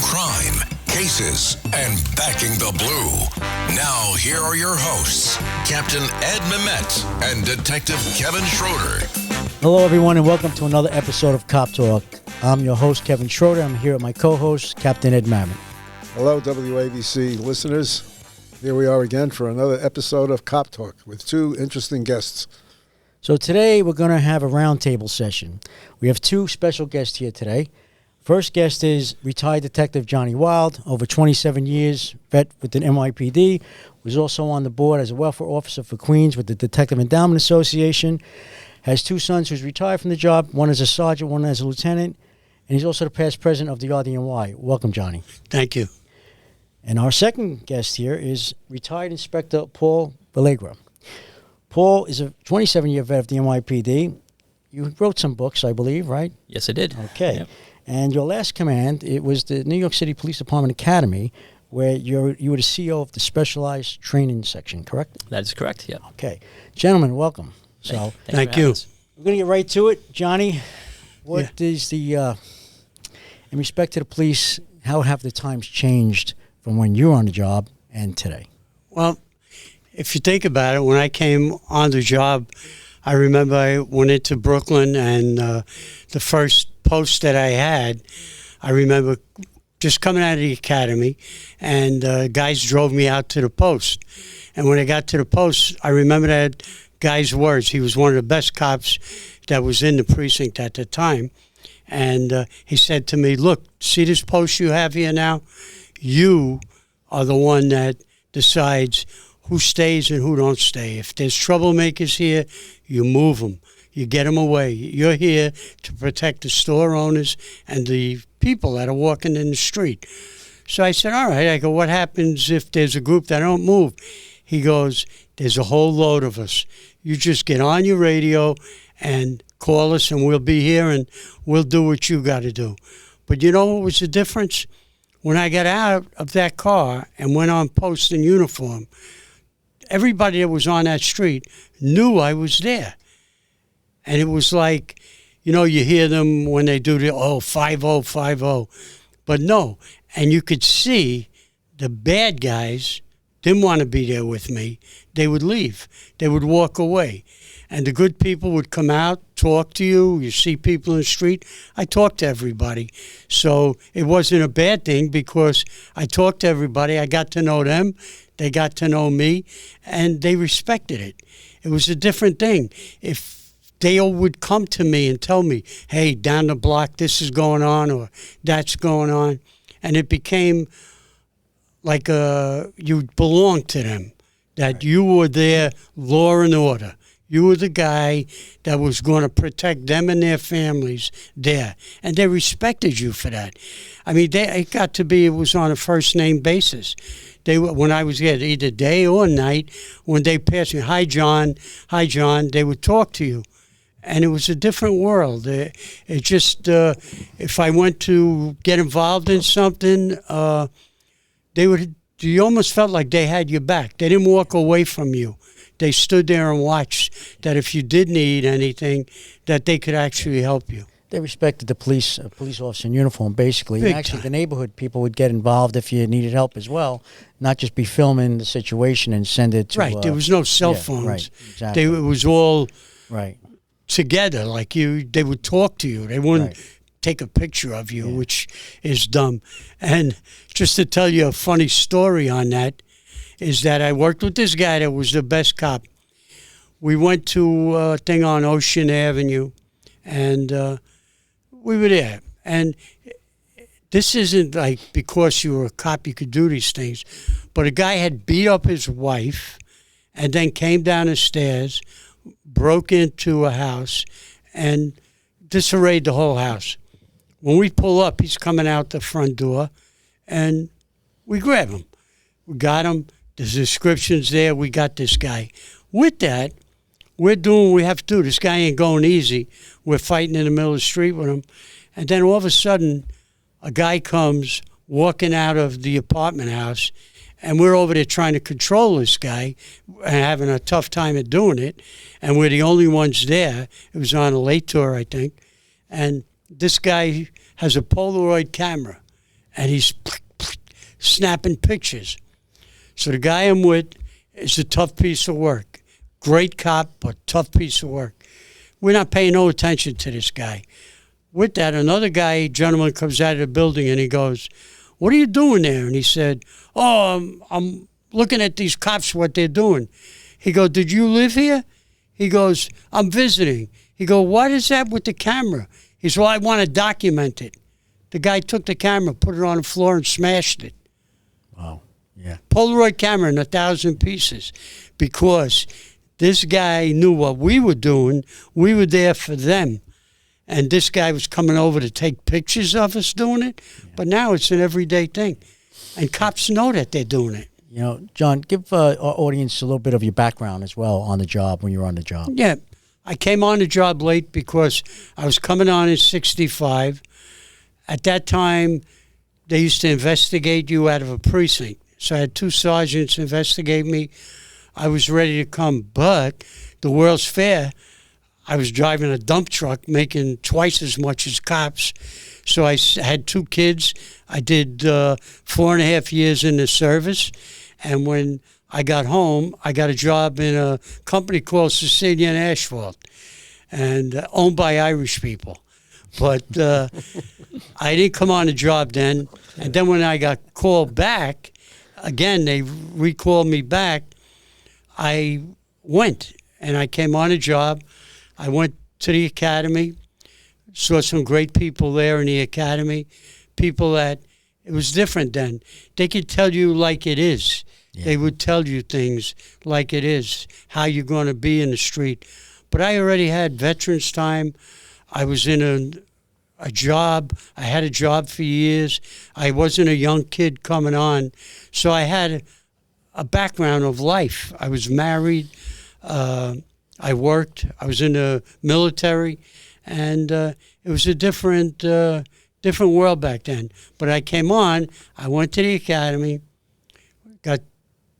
crime, cases, and backing the blue. Now, here are your hosts, Captain Ed Mehmet and Detective Kevin Schroeder. Hello, everyone, and welcome to another episode of Cop Talk. I'm your host, Kevin Schroeder. I'm here with my co-host, Captain Ed Mehmet. Hello, WABC listeners. Here we are again for another episode of Cop Talk with two interesting guests. So today we're going to have a roundtable session. We have two special guests here today. First guest is retired Detective John Wilde, over 27 years, vet with the NYCPD, was also on the board as a welfare officer for Queens with the Detective Endowment Association, has two sons who's retired from the job, one as a sergeant, one as a lieutenant, and he's also the past president of the RDNY. Welcome, Johnny. Thank you. And our second guest here is retired Inspector Paul Valerga. Paul is a 27-year vet of the NYPD. You wrote some books, I believe, right? Yes, I did. Okay. Yep. And your last command, it was the New York City Police Department Academy, where you were the CEO of the Specialized Training Section, correct? That is correct, yeah. Okay. Gentlemen, welcome. So, Thank you. We're going to get right to it. Johnny, what is the, in respect to the police, how have the times changed from when you were on the job and today? Well, if you think about it, when I came on the job, I remember I went into Brooklyn, and the first post that I had, I remember just coming out of the academy, and guys drove me out to the post. And when I got to the post, I remember that guy's words. He was one of the best cops that was in the precinct at the time. And he said to me, "Look, see this post you have here now? You are the one that decides who stays and who don't stay. If there's troublemakers here, you move them. You get them away. You're here to protect the store owners and the people that are walking in the street." So I said, all right. I go, what happens if there's a group that don't move? He goes, there's a whole load of us. You just get on your radio and call us, and we'll be here, and we'll do what you got to do. But you know what was the difference? When I got out of that car and went on post in uniform, everybody that was on that street knew I was there. And it was like, you know, you hear them when they do the, 5-0, 5-0. But no. And you could see the bad guys didn't want to be there with me. They would leave. They would walk away. And the good people would come out, talk to you. You see people in the street. I talked to everybody. So it wasn't a bad thing because I talked to everybody. I got to know them. They got to know me, and they respected it. It was a different thing. If they all would come to me and tell me, hey, down the block, this is going on or that's going on, and it became like you belonged to them, that right. You were their law and order. You were the guy that was going to protect them and their families there. And they respected you for that. I mean, it got to be, it was on a first-name basis. When I was there, either day or night, when they passed me, hi, John, they would talk to you. And it was a different world. It just, if I went to get involved in something, you almost felt like they had your back. They didn't walk away from you. They stood there and watched that if you did need anything, that they could actually help you. They respected the police officer in uniform, basically. And actually, the neighborhood people would get involved if you needed help as well, not just be filming the situation and send it to... Right, there was no cell phones. Right, exactly. It was all right together, like they would talk to you. They wouldn't take a picture of you, which is dumb. And just to tell you a funny story on that, is that I worked with this guy that was the best cop. We went to a thing on Ocean Avenue, and we were there. And this isn't like because you were a cop you could do these things, but a guy had beat up his wife and then came down the stairs, broke into a house, and disarrayed the whole house. When we pull up, he's coming out the front door, and we grab him. We got him. The description's there. We got this guy. With that, we're doing what we have to do. This guy ain't going easy. We're fighting in the middle of the street with him. And then all of a sudden, a guy comes walking out of the apartment house, and we're over there trying to control this guy and having a tough time at doing it. And we're the only ones there. It was on a late tour, I think. And this guy has a Polaroid camera. and he's snapping pictures. So the guy I'm with is a tough piece of work. Great cop, but tough piece of work. We're not paying no attention to this guy. With that, another gentleman comes out of the building and he goes, "What are you doing there?" And he said, "Oh, I'm looking at these cops, what they're doing." He goes, "Did you live here?" He goes, "I'm visiting." He goes, "What is that with the camera?" He said, "Well, I want to document it." The guy took the camera, put it on the floor, and smashed it. Wow. Yeah. Polaroid camera in 1,000 pieces, because this guy knew what we were doing. We were there for them. And this guy was coming over to take pictures of us doing it. Yeah. But now it's an everyday thing. And cops know that they're doing it. You know, John, give our audience a little bit of your background as well on the job, when you were on the job. Yeah. I came on the job late because I was coming on in 65. At that time, they used to investigate you out of a precinct. So I had 2 sergeants investigate me. I was ready to come. But the World's Fair, I was driving a dump truck making twice as much as cops. So I had 2 kids. I did 4.5 years in the service. And when I got home, I got a job in a company called Sicilian Asphalt, and owned by Irish people. But I didn't come on the job then. And then when I got called back, again, they recalled me back. I went, and I came on a job. I went to the academy, saw some great people there in the academy, people that, it was different then. They could tell you like it is. Yeah. They would tell you things like it is, how you're going to be in the street. But I already had veterans time. I was in a job. I had a job for years. I wasn't a young kid coming on. So I had a background of life. I was married. I worked. I was in the military. And it was a different world back then. But I came on. I went to the academy, got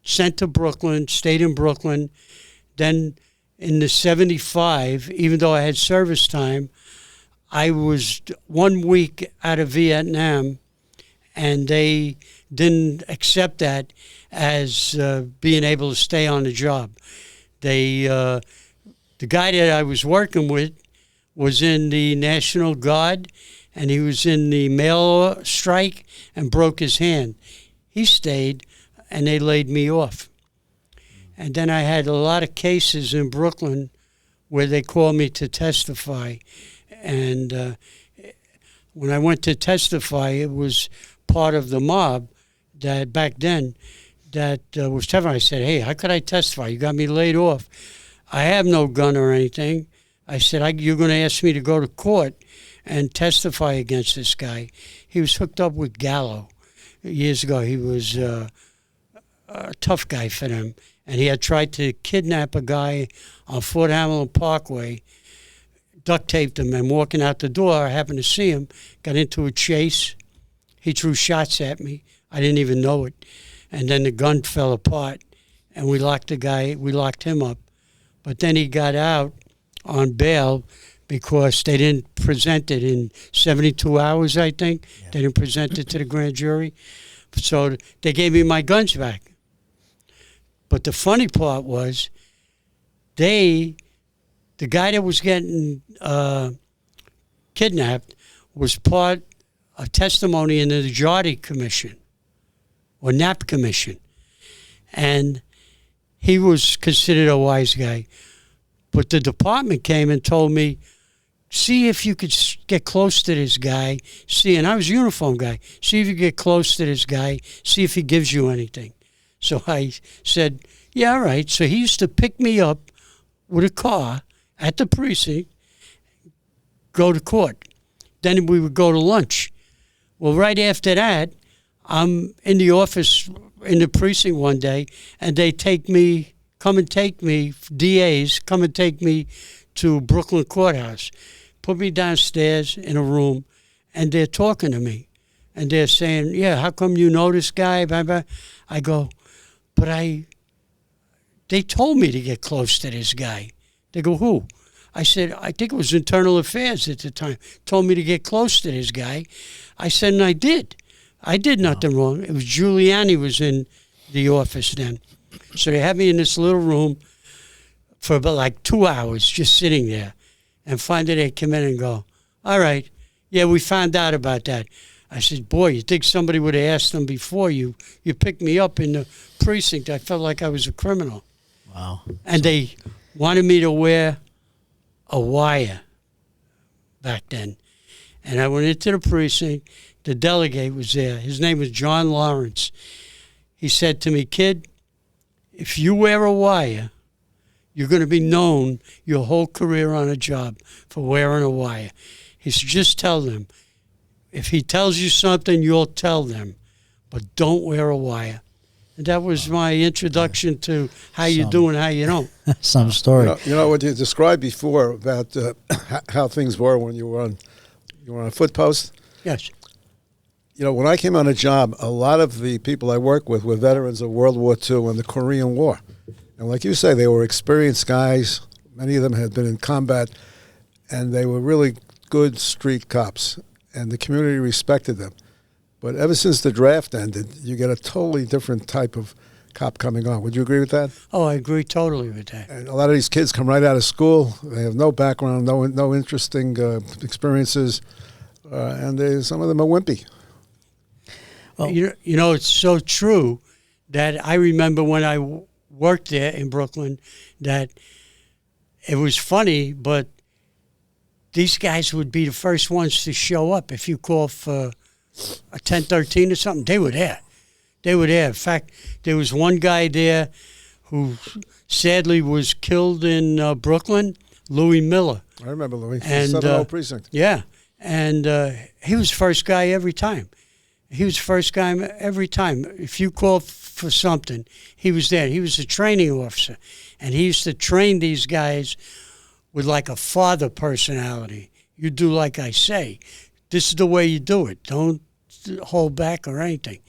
sent to Brooklyn, stayed in Brooklyn. Then in the 75, even though I had service time, I was 1 week out of Vietnam, and they didn't accept that as being able to stay on the job. The guy that I was working with was in the National Guard, and he was in the mail strike and broke his hand. He stayed, and they laid me off. And then I had a lot of cases in Brooklyn where they called me to testify. And when I went to testify, it was part of the mob that back then that was testifying. I said, "Hey, how could I testify? You got me laid off. I have no gun or anything." I said, "You're going to ask me to go to court and testify against this guy." He was hooked up with Gallo years ago. He was a tough guy for them. And he had tried to kidnap a guy on Fort Hamilton Parkway, duct taped him, and walking out the door, I happened to see him, got into a chase. He threw shots at me. I didn't even know it. And then the gun fell apart, and we locked him up. But then he got out on bail because they didn't present it in 72 hours, I think. Yeah. They didn't present it to the grand jury. So they gave me my guns back. But the funny part was, the guy that was getting kidnapped was part of testimony in the Jardy Commission, or Knapp Commission. And he was considered a wise guy. But the department came and told me, "See if you could get close to this guy. See," and I was a uniform guy, "See if you get close to this guy. See if he gives you anything." So I said, "Yeah, all right." So he used to pick me up with a car at the precinct, go to court. Then we would go to lunch. Well, right after that, I'm in the office in the precinct one day, and they come and take me, DAs, come and take me to Brooklyn Courthouse, put me downstairs in a room, and they're talking to me. And they're saying, "Yeah, how come you know this guy?" Blah, blah. I go, "But they told me to get close to this guy." They go, "Who?" I said, "I think it was Internal Affairs at the time. Told me to get close to this guy." I said, and I did. I did nothing wrong. It was Giuliani was in the office then. So they had me in this little room for about like 2 hours just sitting there. And finally they come in and go, all right, yeah, we found out about that. I said, boy, you think somebody would have asked them before you picked me up in the precinct. I felt like I was a criminal. Wow. And they wanted me to wear a wire back then. And I went into the precinct. The delegate was there. His name was John Lawrence. He said to me, kid, if you wear a wire, you're going to be known your whole career on a job for wearing a wire. He said, just tell them. If he tells you something, you'll tell them. But don't wear a wire. And that was my introduction to how you do and how you don't. Some story. You know what you described before about how things were when you were on a foot post? Yes. You know, when I came on a job, a lot of the people I worked with were veterans of World War II and the Korean War. And like you say, they were experienced guys. Many of them had been in combat, and they were really good street cops, and the community respected them. But ever since the draft ended, you get a totally different type of cop coming on. Would you agree with that? Oh, I agree totally with that. And a lot of these kids come right out of school. They have no background, no interesting experiences, and some of them are wimpy. Well, you know, it's so true that I remember when I worked there in Brooklyn that it was funny, but these guys would be the first ones to show up. If you call for a 1013 or something, they were there. They were there. In fact, there was one guy there who sadly was killed in Brooklyn, Louis Miller. I remember Louis. And, 7-0 precinct. Yeah. And he was first guy every time. He was first guy every time. If you called for something, he was there. He was a training officer. And he used to train these guys with like a father personality. You do like I say. This is the way you do it. Don't hold back or anything.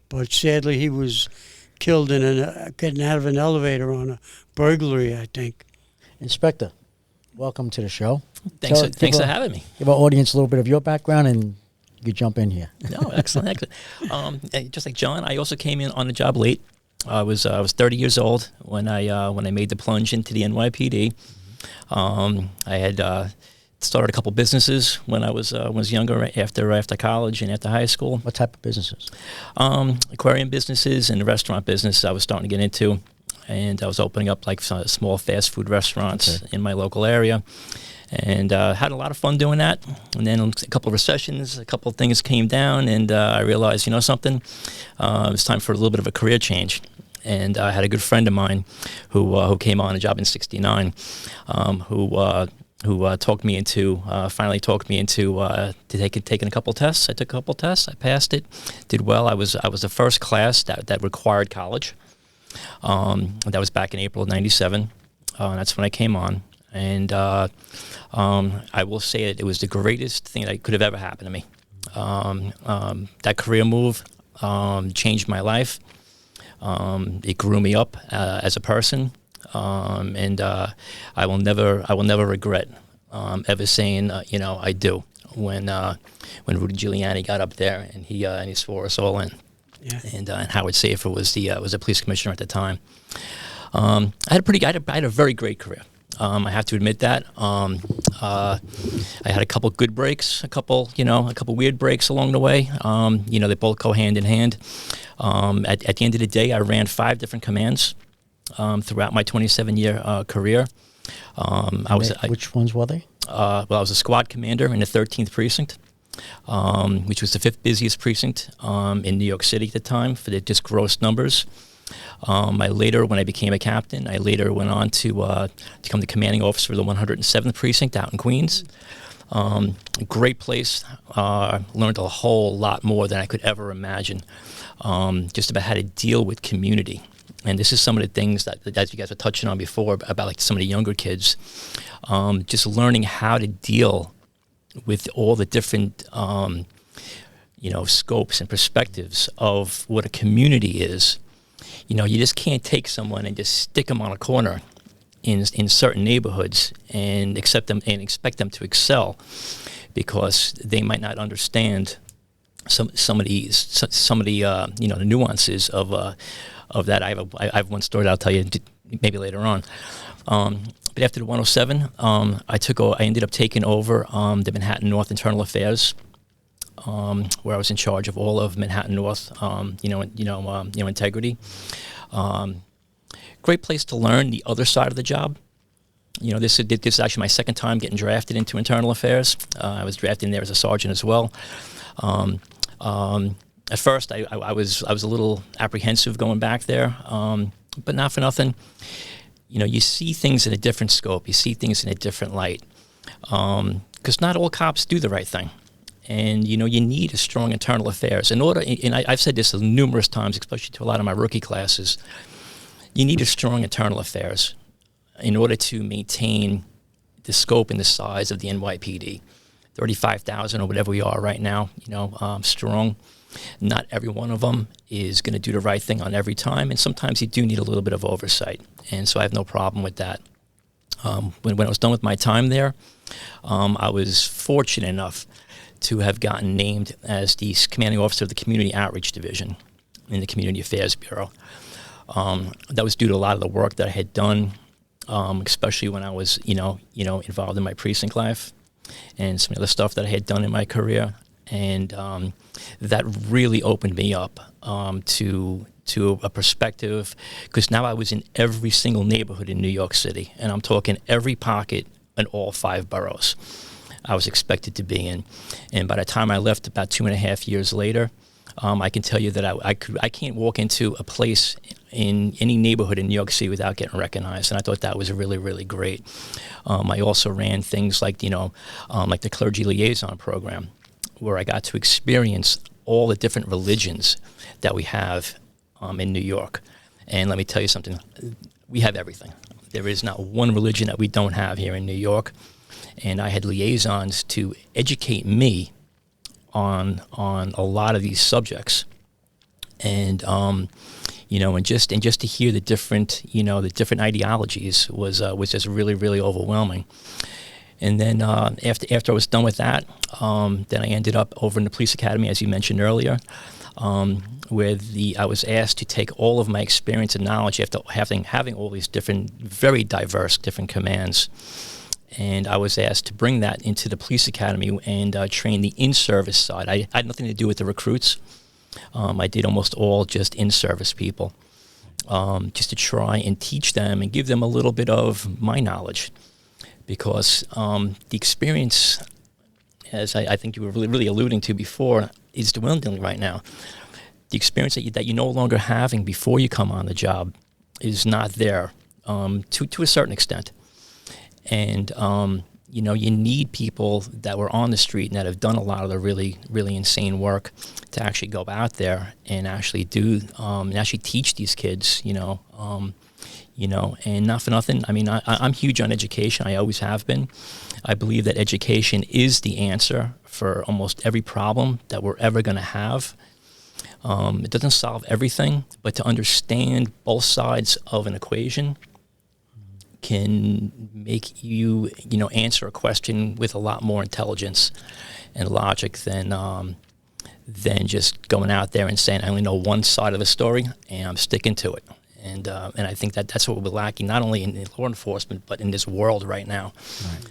But sadly, he was killed in getting out of an elevator on a burglary, I think. Inspector, welcome to the show. Thanks for having me. Give our audience a little bit of your background, and you jump in here. No, excellent. Just like John, I also came in on the job late. I was 30 years old when I made the plunge into the NYPD. I had started a couple businesses when I was younger, after college and after high school. What type of businesses? Aquarium businesses and the restaurant business I was starting to get into, and I was opening up like small fast food restaurants in my local area, and had a lot of fun doing that. And then a couple of recessions, a couple of things came down, and I realized, something, it was time for a little bit of a career change. And I had a good friend of mine who came on a job in '69, who talked me into taking a couple tests. I took a couple tests. I passed it, did well. I was the first class that required college. That was back in April of '97. That's when I came on, and I will say that it was the greatest thing that could have ever happened to me. That career move changed my life. It grew me up as a person. And I will never regret ever saying, I do when Rudy Giuliani got up there and he swore us all in. Yeah. And Howard Safer was the police commissioner at the time. I had a very great career. I have to admit that. I had a couple good breaks, a couple weird breaks along the way. They both go hand in hand. At the end of the day, I ran 5 different commands throughout my 27-year career. Which ones were they? I was a squad commander in the 13th precinct, which was the 5th busiest precinct in New York City at the time for the just gross numbers. When I became a captain, I later went on to become the commanding officer of the 107th precinct out in Queens. Great place. Learned a whole lot more than I could ever imagine, just about how to deal with community. And this is some of the things that you guys were touching on before about like some of the younger kids, just learning how to deal with all the different scopes and perspectives of what a community is. You just can't take someone and just stick them on a corner in certain neighborhoods and expect them to excel, because they might not understand some of the the nuances of that. I have one story that I'll tell you maybe later on. But after the 107, I ended up taking over the Manhattan North Internal Affairs, where I was in charge of all of Manhattan North, integrity. Great place to learn the other side of the job. This is actually my second time getting drafted into internal affairs. I was drafted in there as a sergeant as well. At first, I was a little apprehensive going back there, but not for nothing. You see things in a different scope. You see things in a different light, because not all cops do the right thing. And, you need a strong internal affairs. I've said this numerous times, especially to a lot of my rookie classes, you need a strong internal affairs in order to maintain the scope and the size of the NYPD. 35,000 or whatever we are right now, strong. Not every one of them is going to do the right thing on every time, and sometimes you do need a little bit of oversight. And so I have no problem with that. When I was done with my time there, I was fortunate enough to have gotten named as the commanding officer of the Community Outreach Division in the Community Affairs Bureau. That was due to a lot of the work that I had done, especially when I was, involved in my precinct life and some other stuff that I had done in my career. And that really opened me up to a perspective, because now I was in every single neighborhood in New York City, and I'm talking every pocket in all 5 boroughs I was expected to be in. And by the time I left, about 2.5 years later, I can tell you that I can't walk into a place in any neighborhood in New York City without getting recognized, and I thought that was really, really great. I also ran things like like the clergy liaison program, where I got to experience all the different religions that we have in New York. And let me tell you something, we have everything. There is not one religion that we don't have here in New York. And I had liaisons to educate me on a lot of these subjects. And and just to hear the different ideologies was just really, really overwhelming. And then after I was done with that, then I ended up over in the police academy, as you mentioned earlier, where I was asked to take all of my experience and knowledge after having all these different, very diverse different commands. And I was asked to bring that into the police academy and train the in-service side. I had nothing to do with the recruits. I did almost all just in-service people, just to try and teach them and give them a little bit of my knowledge. Because the experience, as I think you were really alluding to before, is dwindling right now. The experience that you're no longer having before you come on the job is not there, to a certain extent. And, you need people that were on the street and that have done a lot of the really, really insane work to actually go out there and actually do, and actually teach these kids, and not for nothing. I mean, I'm huge on education. I always have been. I believe that education is the answer for almost every problem that we're ever going to have. It doesn't solve everything, but to understand both sides of an equation can make you, answer a question with a lot more intelligence and logic than just going out there and saying, I only know one side of the story and I'm sticking to it. And I think that's what we're lacking, not only in law enforcement, but in this world right now. Right.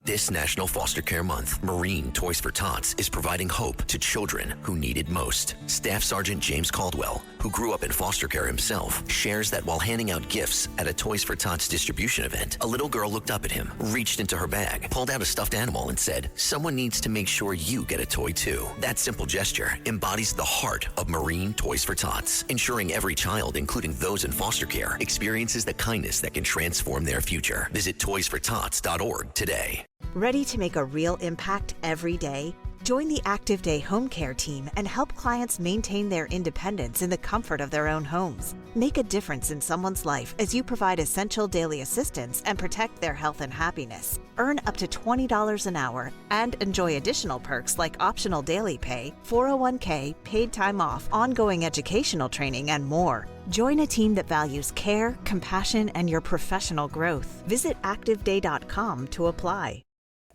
This National Foster Care Month, Marine Toys for Tots is providing hope to children who need it most. Staff Sergeant James Caldwell, who grew up in foster care himself, shares that while handing out gifts at a Toys for Tots distribution event, a little girl looked up at him, reached into her bag, pulled out a stuffed animal and said, "Someone needs to make sure you get a toy too." That simple gesture embodies the heart of Marine Toys for Tots, ensuring every child, including those in foster care, experiences the kindness that can transform their future. Visit toysfortots.org today. Ready to make a real impact every day? Join the Active Day Home Care team and help clients maintain their independence in the comfort of their own homes. Make a difference in someone's life as you provide essential daily assistance and protect their health and happiness. Earn up to $20 an hour and enjoy additional perks like optional daily pay, 401k, paid time off, ongoing educational training, and more. Join a team that values care, compassion, and your professional growth. Visit activeday.com to apply.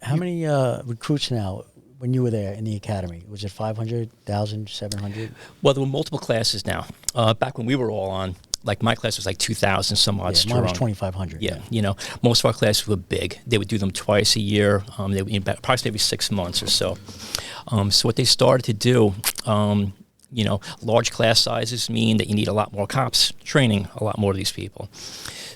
How many recruits now when you were there in the academy? Was it 500, 1,000, 700? Well, there were multiple classes now. Back when we were all on, like my class was like 2,000 some odd strong. Mine was 2,500. Yeah, you know, most of our classes were big. They would do them twice a year. They would approximately every 6 months or so. So what they started to do, you know, large class sizes mean that you need a lot more cops training a lot more of these people.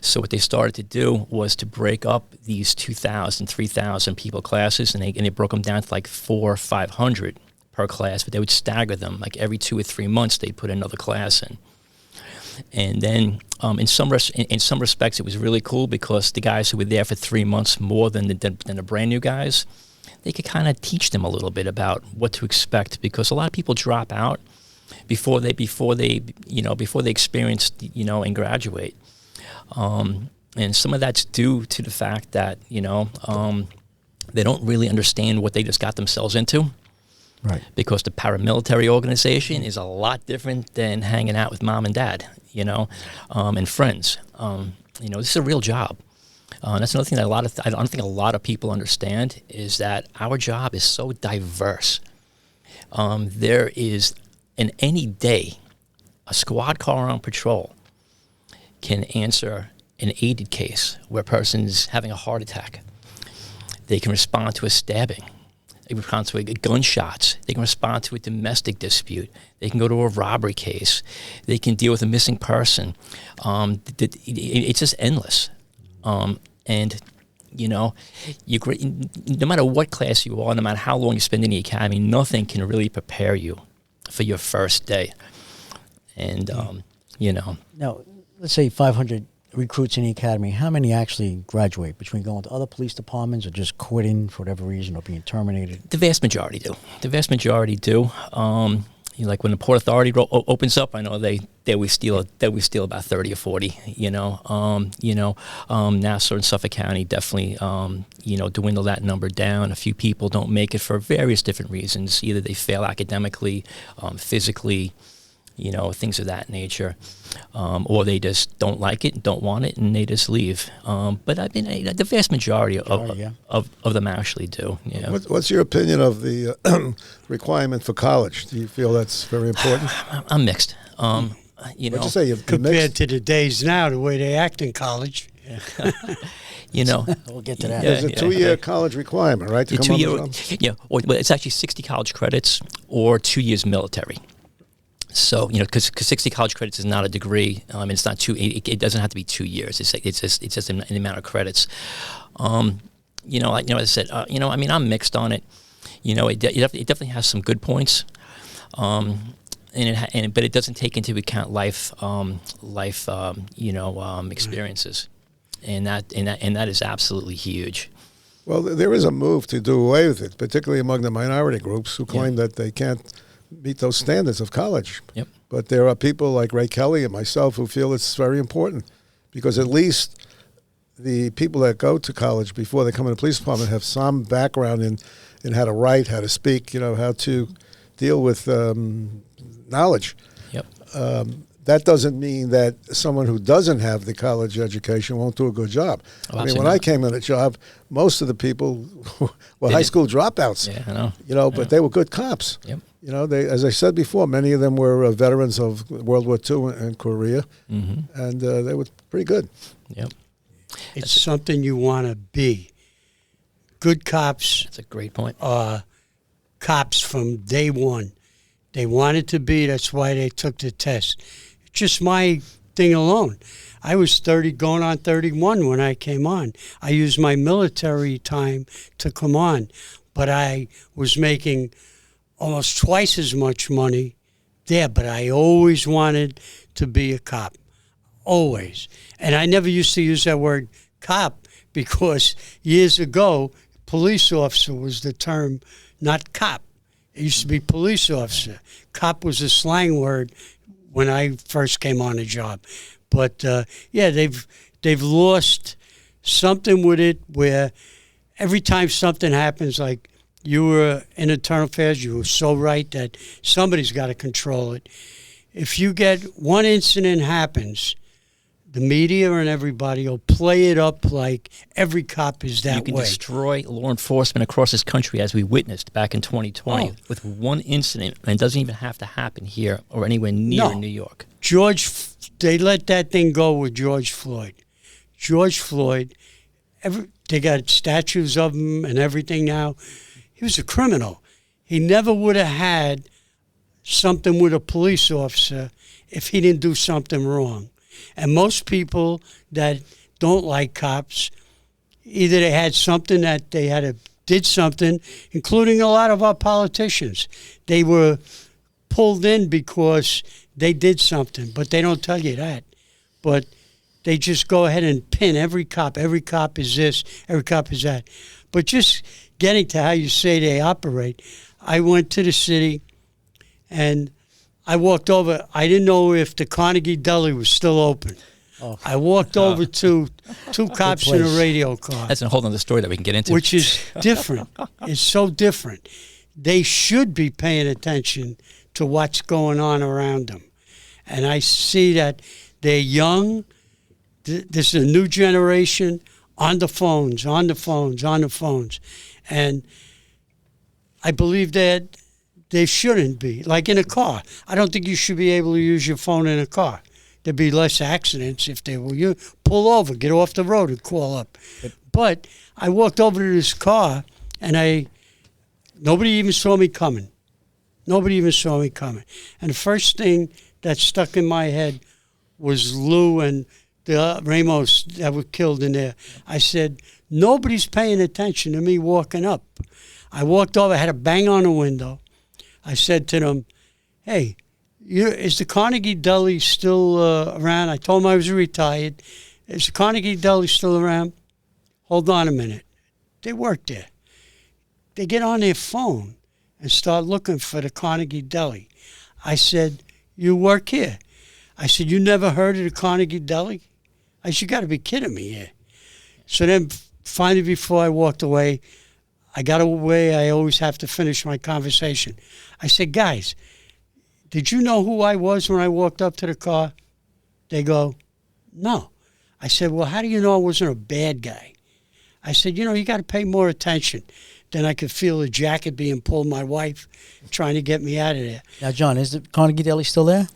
So what they started to do was to break up these 2,000, 3,000 people classes, and they broke them down to like 400 or 500 per class, but they would stagger them. Like every 2 or 3 months, they'd put another class in. And then in some respects, it was really cool because the guys who were there for 3 months more than the brand new guys, they could kind of teach them a little bit about what to expect, because a lot of people drop out before they experience, you know, and graduate. And some of that's due to the fact that, you know, they don't really understand what they just got themselves into. Right. Because the paramilitary organization is a lot different than hanging out with mom and dad, you know, and friends. You know, this is a real job. That's another thing that I don't think a lot of people understand, is that our job is so diverse. There is, in any day, a squad car on patrol can answer an aided case where a person's having a heart attack. They can respond to a stabbing. They can respond to gunshots. They can respond to a domestic dispute. They can go to a robbery case. They can deal with a missing person. It's just endless. And, you know, no matter what class you are, no matter how long you spend in the academy, nothing can really prepare you for your first day. And, you know. Now, let's say 500 recruits in the academy. How many actually graduate, between going to other police departments or just quitting for whatever reason or being terminated? The vast majority do. The vast majority do. You know, like when the Port Authority opens up, I know they we steal about 30 or 40. You know, Nassau and Suffolk County definitely you know, dwindle that number down. A few people don't make it for various different reasons. Either they fail academically, physically, you know, things of that nature, or they just don't like it, don't want it, and they just leave. But I mean, the vast majority of them actually do. Yeah. What's your opinion of the requirement for college? Do you feel that's very important? I'm mixed. You know, What'd you say? You're compared mixed? to the days now, the way they act in college. you know, We'll get to that. There's a 2-year college requirement, right? To come on the job? Yeah, well, it's actually 60 college credits or 2 years military. So, you know, because 60 college credits is not a degree. It's not it doesn't have to be 2 years. It's just an amount of credits. You know, as I said, you know, I mean, I'm mixed on it. You know, it definitely has some good points. But it doesn't take into account life experiences, and that is absolutely huge. Well, there is a move to do away with it, particularly among the minority groups who claim that they can't meet those standards of college. Yep. But there are people like Ray Kelly and myself who feel it's very important, because at least the people that go to college before they come in the police department have some background in how to write, how to speak, you know, how to deal with knowledge. Yep. That doesn't mean that someone who doesn't have the college education won't do a good job. Oh, I mean, when I came in a job, most of the people were high school dropouts. Yeah, I know. You know, but they were good cops. Yep. You know, they, as I said before, many of them were veterans of World War II and Korea, and they were pretty good. Yep. It's something you want to be. Good cops. That's a great point. Cops from day one. They wanted to be. That's why they took the test. It's just my thing alone. I was 30, going on 31 when I came on. I used my military time to come on, but I was making almost twice as much money there, but I always wanted to be a cop, always. And I never used to use that word cop because years ago, police officer was the term, not cop. It used to be police officer. Cop was a slang word when I first came on the job. But yeah, they've lost something with it where every time something happens, like you were in internal affairs, you were so right that somebody's got to control it. If you get one incident happens, the media and everybody will play it up like every cop is that way. You can destroy law enforcement across this country, as we witnessed back in 2020, with one incident, and it doesn't even have to happen here or anywhere near New York. They let that thing go with George Floyd. George Floyd, they got statues of him and everything now. He was a criminal. He never would have had something with a police officer if he didn't do something wrong. And most people that don't like cops, either they had something that did something, including a lot of our politicians. They were pulled in because they did something, but they don't tell you that. But they just go ahead and pin every cop. Every cop is this, every cop is that. But just getting to how you say they operate, I went to the city and I walked over. I didn't know if the Carnegie Deli was still open. I walked over to two cops in a radio car. That's a whole other story that we can get into. Which is different. It's so different. They should be paying attention to what's going on around them. And I see that they're young. This is a new generation on the phones. And I believe that they shouldn't be. Like in a car. I don't think you should be able to use your phone in a car. There'd be less accidents if they were you. Pull over, get off the road and call up. But I walked over to this car and nobody even saw me coming. And the first thing that stuck in my head was Lou and the Ramos that were killed in there. I said, nobody's paying attention to me walking up. I walked over, I had a bang on the window. I said to them, hey, is the Carnegie Deli still around? I told them I was retired. Is the Carnegie Deli still around? Hold on a minute. They work there. They get on their phone and start looking for the Carnegie Deli. I said, you work here? I said, you never heard of the Carnegie Deli? I said, you got to be kidding me here. So then finally before I walked away, I got away. I always have to finish my conversation. I said, guys, did you know who I was when I walked up to the car? They go, no. I said, well, how do you know I wasn't a bad guy? I said, you got to pay more attention. Then I could feel the jacket being pulled, my wife trying to get me out of there. Now, John, is the Carnegie Deli still there?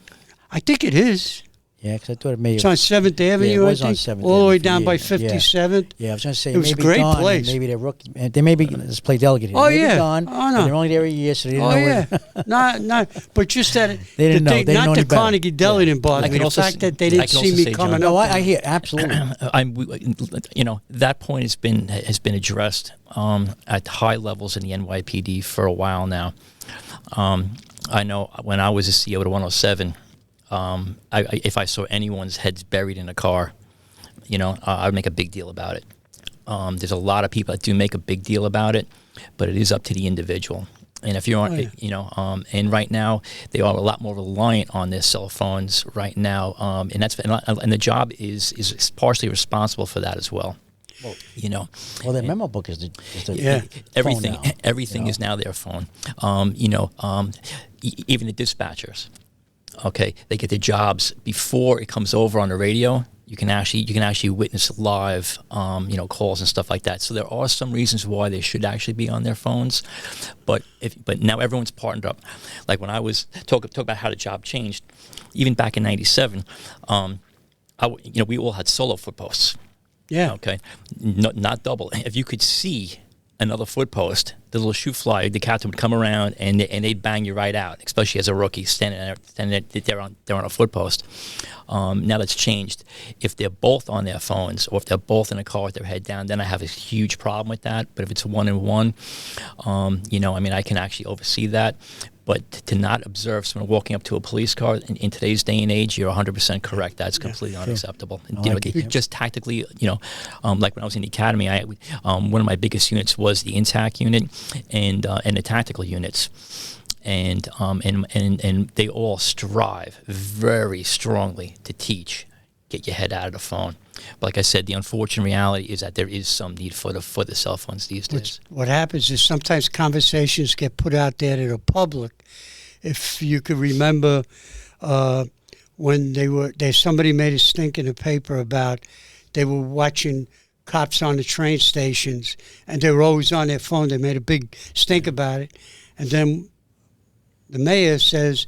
I think it is. Yeah, because I thought it may have... It's on 7th Avenue, yeah, it was I think, on 7th all the way Avenue down by years. 57th. Yeah, I was going to say, it was a maybe great gone, place. Maybe they're rookie. They may be, let's play delegate here. Oh, maybe yeah. Gone, Oh, no. They're only there a year, so they didn't know where... No, but just that... They didn't know. They didn't know not any the better. Carnegie Deli didn't bother me. The fact that they didn't see me coming up. No, I hear, absolutely. That point has been addressed at high levels in the NYPD for a while now. I know when I was a CO to 107, if I saw anyone's heads buried in a car, I would make a big deal about it. There's a lot of people that do make a big deal about it, but it is up to the individual. And if you're on, and right now they are a lot more reliant on their cell phones right now, and the job is partially responsible for that as well. Well, their memo book is the everything. phone now, everything is now their phone. Even the dispatchers. Okay, they get their jobs before it comes over on the radio. You can actually witness live, calls and stuff like that. So there are some reasons why they should actually be on their phones, but now everyone's partnered up. Like when I was talk about how the job changed, even back in '97, we all had solo foot posts. Yeah. Okay, not double. If you could see another foot post, the little shoe fly, the captain would come around and they'd bang you right out, especially as a rookie standing there on a foot post. Now that's changed. If they're both on their phones or if they're both in a car with their head down, then I have a huge problem with that. But if it's one-on-one, I can actually oversee that. But to not observe someone walking up to a police car in today's day and age, you're 100% correct. That's completely unacceptable. Just tactically, like when I was in the academy, one of my biggest units was the intact unit and the tactical units, and they all strive very strongly to teach. Get your head out of the phone. But like I said, the unfortunate reality is that there is some need for the cell phones these days. What happens is sometimes conversations get put out there to the public. If you could remember when somebody made a stink in the paper about they were watching cops on the train stations, and they were always on their phone. They made a big stink about it. And then the mayor says,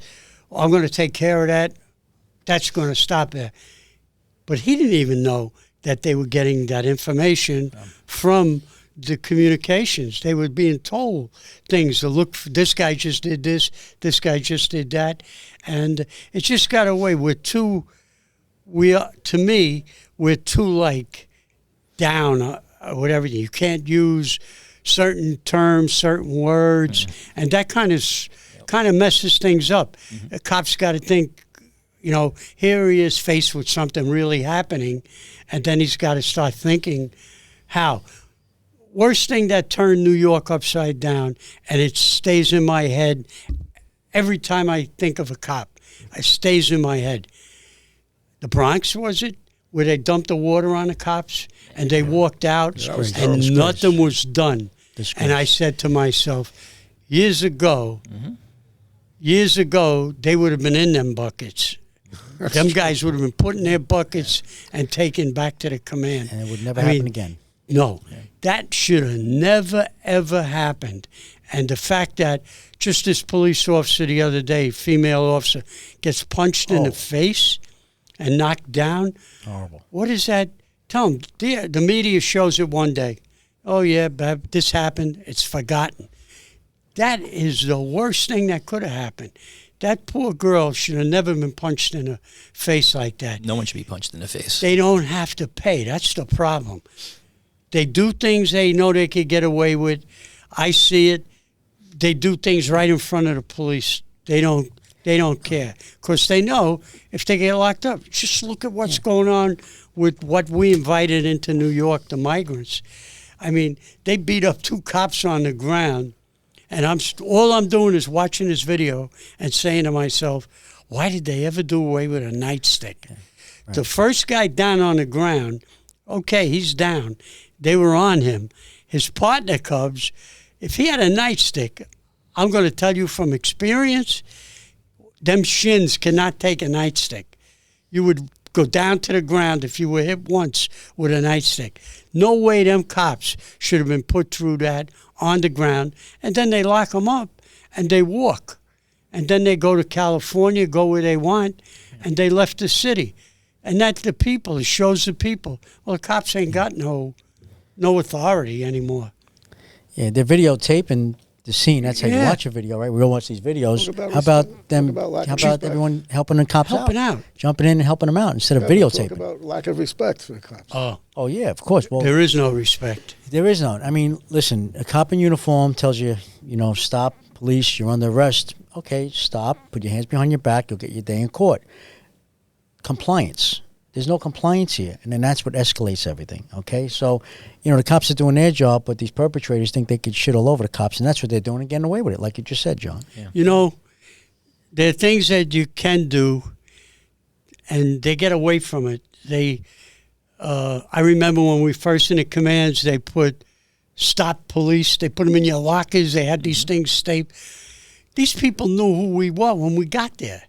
I'm going to take care of that. That's going to stop it. But he didn't even know that they were getting that information from the communications. They were being told things to look for. This guy just did this guy just did that, and it just got away. We're too like down or whatever. You can't use certain terms, certain words, and that kind of messes things up. A cop's got to think, here he is faced with something really happening, and then he's got to start thinking how. Worst thing that turned New York upside down, and it stays in my head every time I think of a cop. It stays in my head. The Bronx, was it? Where they dumped the water on the cops, and they walked out, and nothing was done. And I said to myself, years ago, they would have been in them buckets. Them guys would have been put in their buckets and taken back to the command. And it would never happen again. No, that should have never, ever happened. And the fact that just this police officer the other day, female officer, gets punched in the face and knocked down. Horrible. What is that? Tell them, the media shows it one day. Oh, yeah, this happened. It's forgotten. That is the worst thing that could have happened. That poor girl should have never been punched in the face like that. No one should be punched in the face. They don't have to pay. That's the problem. They do things they know they could get away with. I see it. They do things right in front of the police. They don't care. Because they know if they get locked up, just look at what's going on with what we invited into New York, the migrants. I mean, they beat up 2 cops on the ground, and all I'm doing is watching this video and saying to myself, why did they ever do away with a nightstick? Right. The first guy down on the ground, okay, he's down. They were on him. His partner, Cubs, if he had a nightstick, I'm going to tell you from experience, them shins cannot take a nightstick. You would go down to the ground if you were hit once with a nightstick. No way them cops should have been put through that on the ground, and then they lock them up and they walk. And then they go to California, go where they want, and they left the city. And that's the people. It shows the people. Well, the cops ain't got no authority anymore. Yeah, they're videotaping the scene. That's how you watch a video, right? We all watch these videos. How about everyone helping the cops out? Jumping in and helping them out instead of videotaping. Talk about lack of respect for the cops. Oh, yeah, of course. Well, there is no respect. There is none. I mean, listen, a cop in uniform tells you, stop, police, you're under arrest. Okay, stop, put your hands behind your back, you'll get your day in court. Compliance. There's no compliance here, and then that's what escalates everything, okay? So, the cops are doing their job, but these perpetrators think they could shit all over the cops, and that's what they're doing and getting away with it, like you just said, John. Yeah. There are things that you can do, and they get away from it. I remember when we first in the commands, they put stop police. They put them in your lockers. They had these things taped. These people knew who we were when we got there.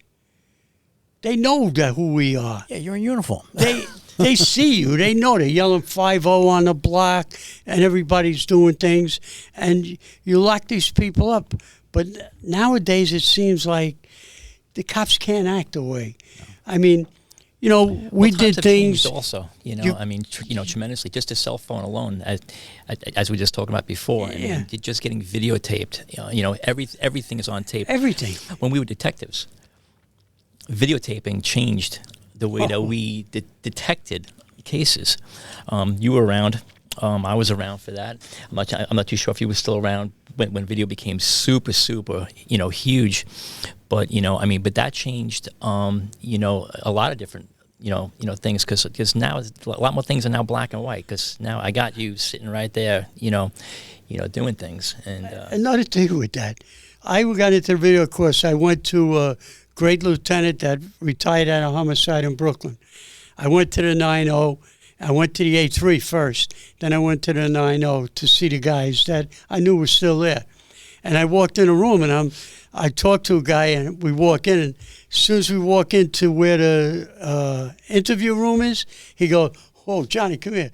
They know who we are. Yeah, you're in uniform. They see you. They know. They're yelling 5-0 on the block, and everybody's doing things, and you lock these people up. But nowadays, it seems like the cops can't act the way. I mean, we did things. Also, tremendously. Just a cell phone alone, as we just talked about before. Yeah. I mean, just getting videotaped. Everything is on tape. Everything. When we were detectives, videotaping changed the way that we detected cases. You were around. I was around for that. I'm not too sure if you were still around when video became super, huge. But but that changed. A lot of different things because now a lot more things are now black and white. Because now I got you sitting right there, doing things. And another thing with that, I got into the video course. I went to a great lieutenant that retired out of homicide in Brooklyn. I went to the 9-0. I went to the A3 first. Then I went to the 9-0 to see the guys that I knew were still there. And I walked in a room, and I talked to a guy, and we walk in, and as soon as we walk into where the interview room is, he goes, "Oh, Johnny, come here."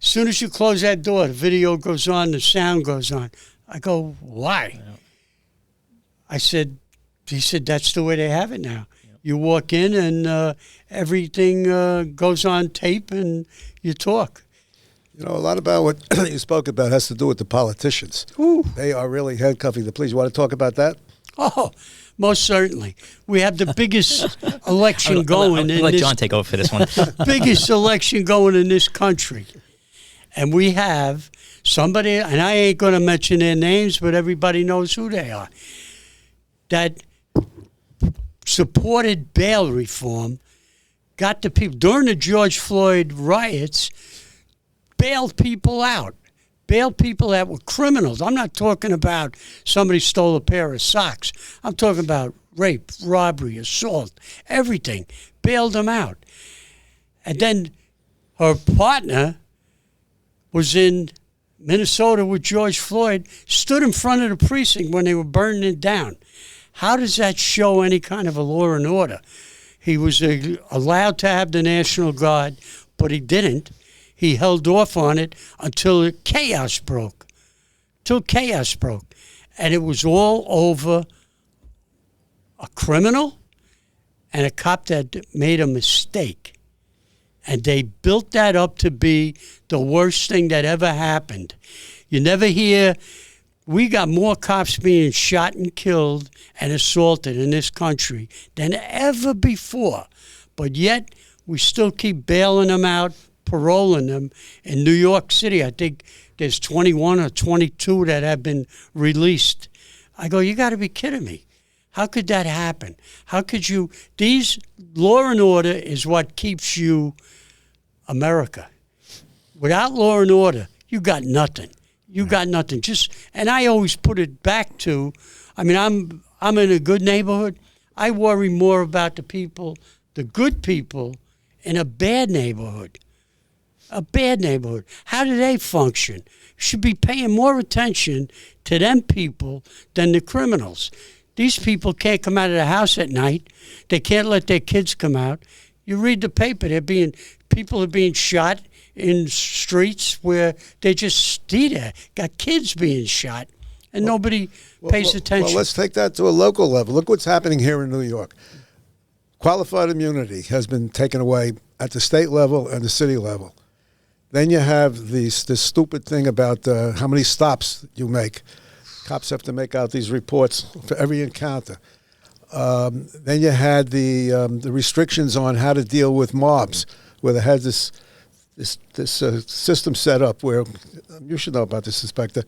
As soon as you close that door, the video goes on, the sound goes on. I go, "Why?" Yeah. He said, "That's the way they have it now. Yep. You walk in, and everything goes on tape, and you talk." You know, a lot about what you spoke about has to do with the politicians. Ooh. They are really handcuffing the police. You want to talk about that? Oh, most certainly. We have the biggest election going. I'll let John take over for this one. Biggest election going in this country. And we have somebody, and I ain't going to mention their names, but everybody knows who they are, that supported bail reform, got the people, during the George Floyd riots, bailed people out. Bailed people that were criminals. I'm not talking about somebody stole a pair of socks. I'm talking about rape, robbery, assault, everything. Bailed them out. And then her partner was in Minnesota with George Floyd, stood in front of the precinct when they were burning it down. How does that show any kind of a law and order? He was allowed to have the National Guard, but he didn't. He held off on it until chaos broke. And it was all over a criminal and a cop that made a mistake. And they built that up to be the worst thing that ever happened. You never hear, we got more cops being shot and killed and assaulted in this country than ever before. But yet, we still keep bailing them out, paroling them. In New York City, I think there's 21 or 22 that have been released. I go, you got to be kidding me. How could that happen? How could you? These law and order is what keeps you America. Without law and order, you got nothing. You got nothing. And I always put it back to, I mean, I'm in a good neighborhood. I worry more about the people, the good people, in a bad neighborhood. A bad neighborhood. How do they function? Should be paying more attention to them people than the criminals. These people can't come out of the house at night. They can't let their kids come out. You read the paper, people are being shot in streets where they just stay there. Got kids being shot, and nobody pays attention. Well, let's take that to a local level. Look what's happening here in New York. Qualified immunity has been taken away at the state level and the city level. Then you have this stupid thing about how many stops you make. Cops have to make out these reports for every encounter. Then you had the restrictions on how to deal with mobs, where they had this system set up where, you should know about this, Inspector,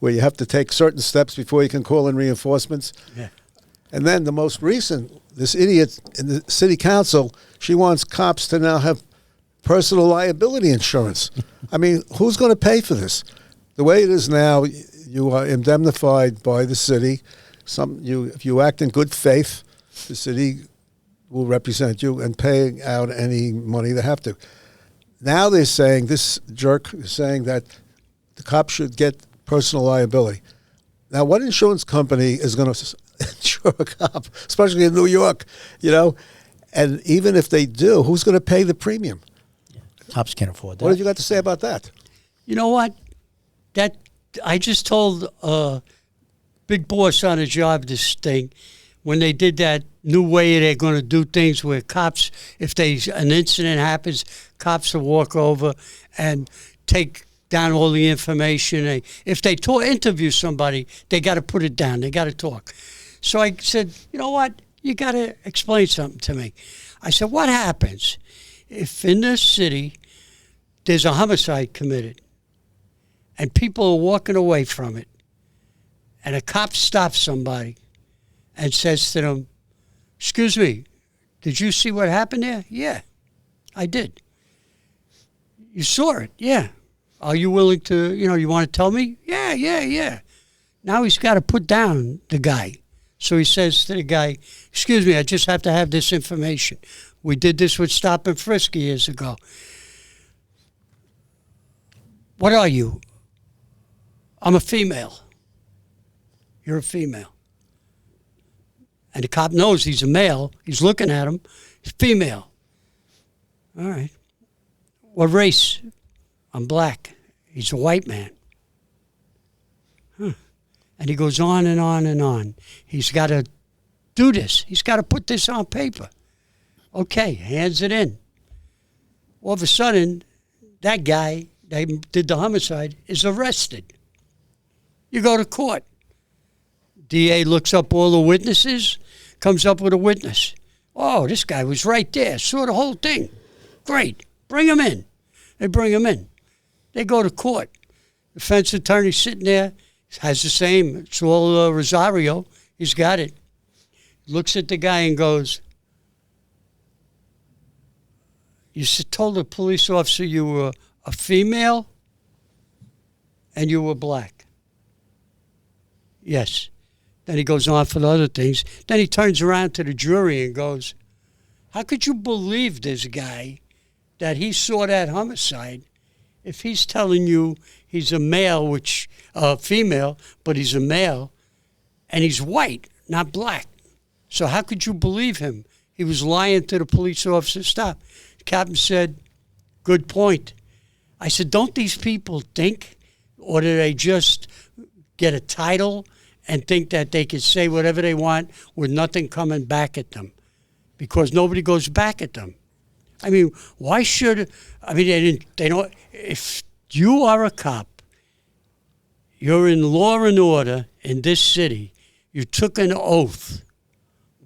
where you have to take certain steps before you can call in reinforcements. Yeah. And then the most recent, this idiot in the city council, she wants cops to now have personal liability insurance. I mean, who's going to pay for this? The way it is now, you are indemnified by the city. If you act in good faith, the city will represent you and pay out any money they have to. Now they're saying, this jerk is saying that the cops should get personal liability. Now, what insurance company is going to insure a cop, especially in New York, And even if they do, who's going to pay the premium? Cops can't afford that. What have you got to say about that? You know what? I just told big boss on the job this thing when they did that new way they're going to do things where cops, if an incident happens, cops will walk over and take down all the information. If they interview somebody, they got to put it down. They got to talk. So I said, you know what? You got to explain something to me. I said, what happens if in this city there's a homicide committed and people are walking away from it and a cop stops somebody and says to them, excuse me, did you see what happened there? Yeah, I did. You saw it? Yeah. Are you willing to, you want to tell me? Yeah. Now he's got to put down the guy. So he says to the guy, excuse me, I just have to have this information. We did this with Stop and Frisk years ago. What are you? I'm a female. You're a female. And the cop knows he's a male. He's looking at him. He's female. All right. What race? I'm black. He's a white man. Huh. And he goes on and on and on. He's got to do this. He's got to put this on paper. Okay, hands it in. All of a sudden, that guy that did the homicide is arrested. You go to court. DA looks up all the witnesses, comes up with a witness. Oh, this guy was right there, saw the whole thing. Great, bring him in. They bring him in. They go to court. Defense attorney sitting there, has the same, it's all Rosario, he's got it. Looks at the guy and goes, you told the police officer you were a female and you were black. Yes. Then he goes on for the other things. Then he turns around to the jury and goes, how could you believe this guy that he saw that homicide if he's telling you he's a male, which female, but he's a male, and he's white, not black. So how could you believe him? He was lying to the police officer. Stop. The captain said, good point. I said, don't these people think, or do they just get a title and think that they can say whatever they want with nothing coming back at them? Because nobody goes back at them. I mean, why should, I mean, they don't, if you are a cop, you're in law and order in this city, you took an oath,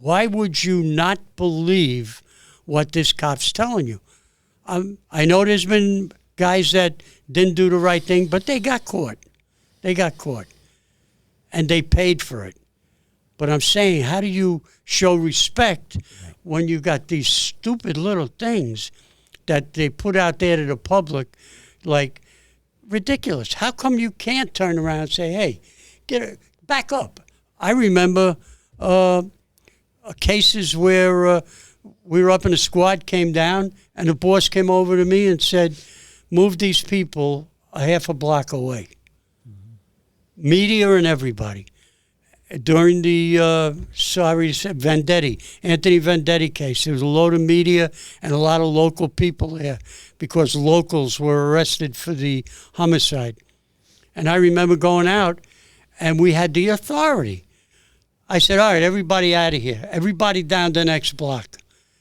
why would you not believe what this cop's telling you? I know there's been guys that didn't do the right thing, but they got caught. They got caught. And they paid for it. But I'm saying, how do you show respect when you got these stupid little things that they put out there to the public, like, ridiculous? How come you can't turn around and say, hey, back up? I remember cases where we were up in a squad, came down, and the boss came over to me and said, move these people a half a block away. Mm-hmm. Media and everybody. During the, Anthony Vendetti case, there was a load of media and a lot of local people there because locals were arrested for the homicide. And I remember going out, and we had the authority. I said, all right, everybody out of here. Everybody down the next block.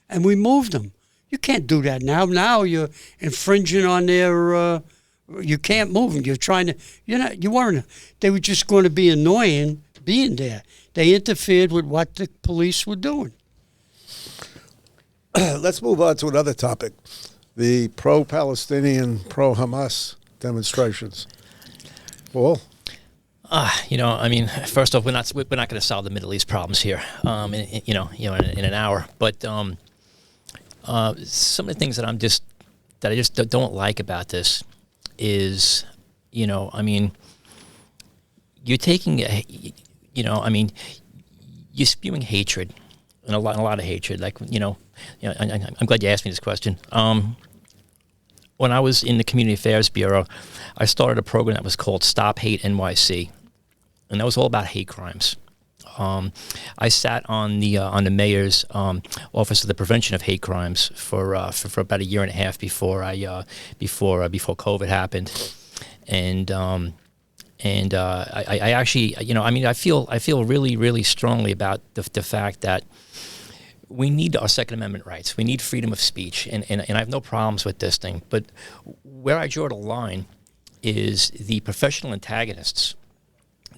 And we moved them. You can't do that now. Now you're infringing on their, you can't move them. You're trying to, you weren't, they were just going to be annoying being there. They interfered with what the police were doing. Let's move on to another topic. The pro-Palestinian, pro-Hamas demonstrations. Paul? I mean, first off, we're not going to solve the Middle East problems here, in an hour. But some of the things that I just don't like about this is, I mean, you're taking, you're spewing hatred, and a lot of hatred. Like, I'm glad you asked me this question. When I was in the Community Affairs Bureau, I started a program that was called Stop Hate NYC, and that was all about hate crimes. I sat on the mayor's office of the prevention of hate crimes for about a year and a half before COVID happened, and I actually, I feel really, really strongly about the fact that we need our Second Amendment rights. We need freedom of speech, and I have no problems with this thing. But where I draw the line is the professional antagonists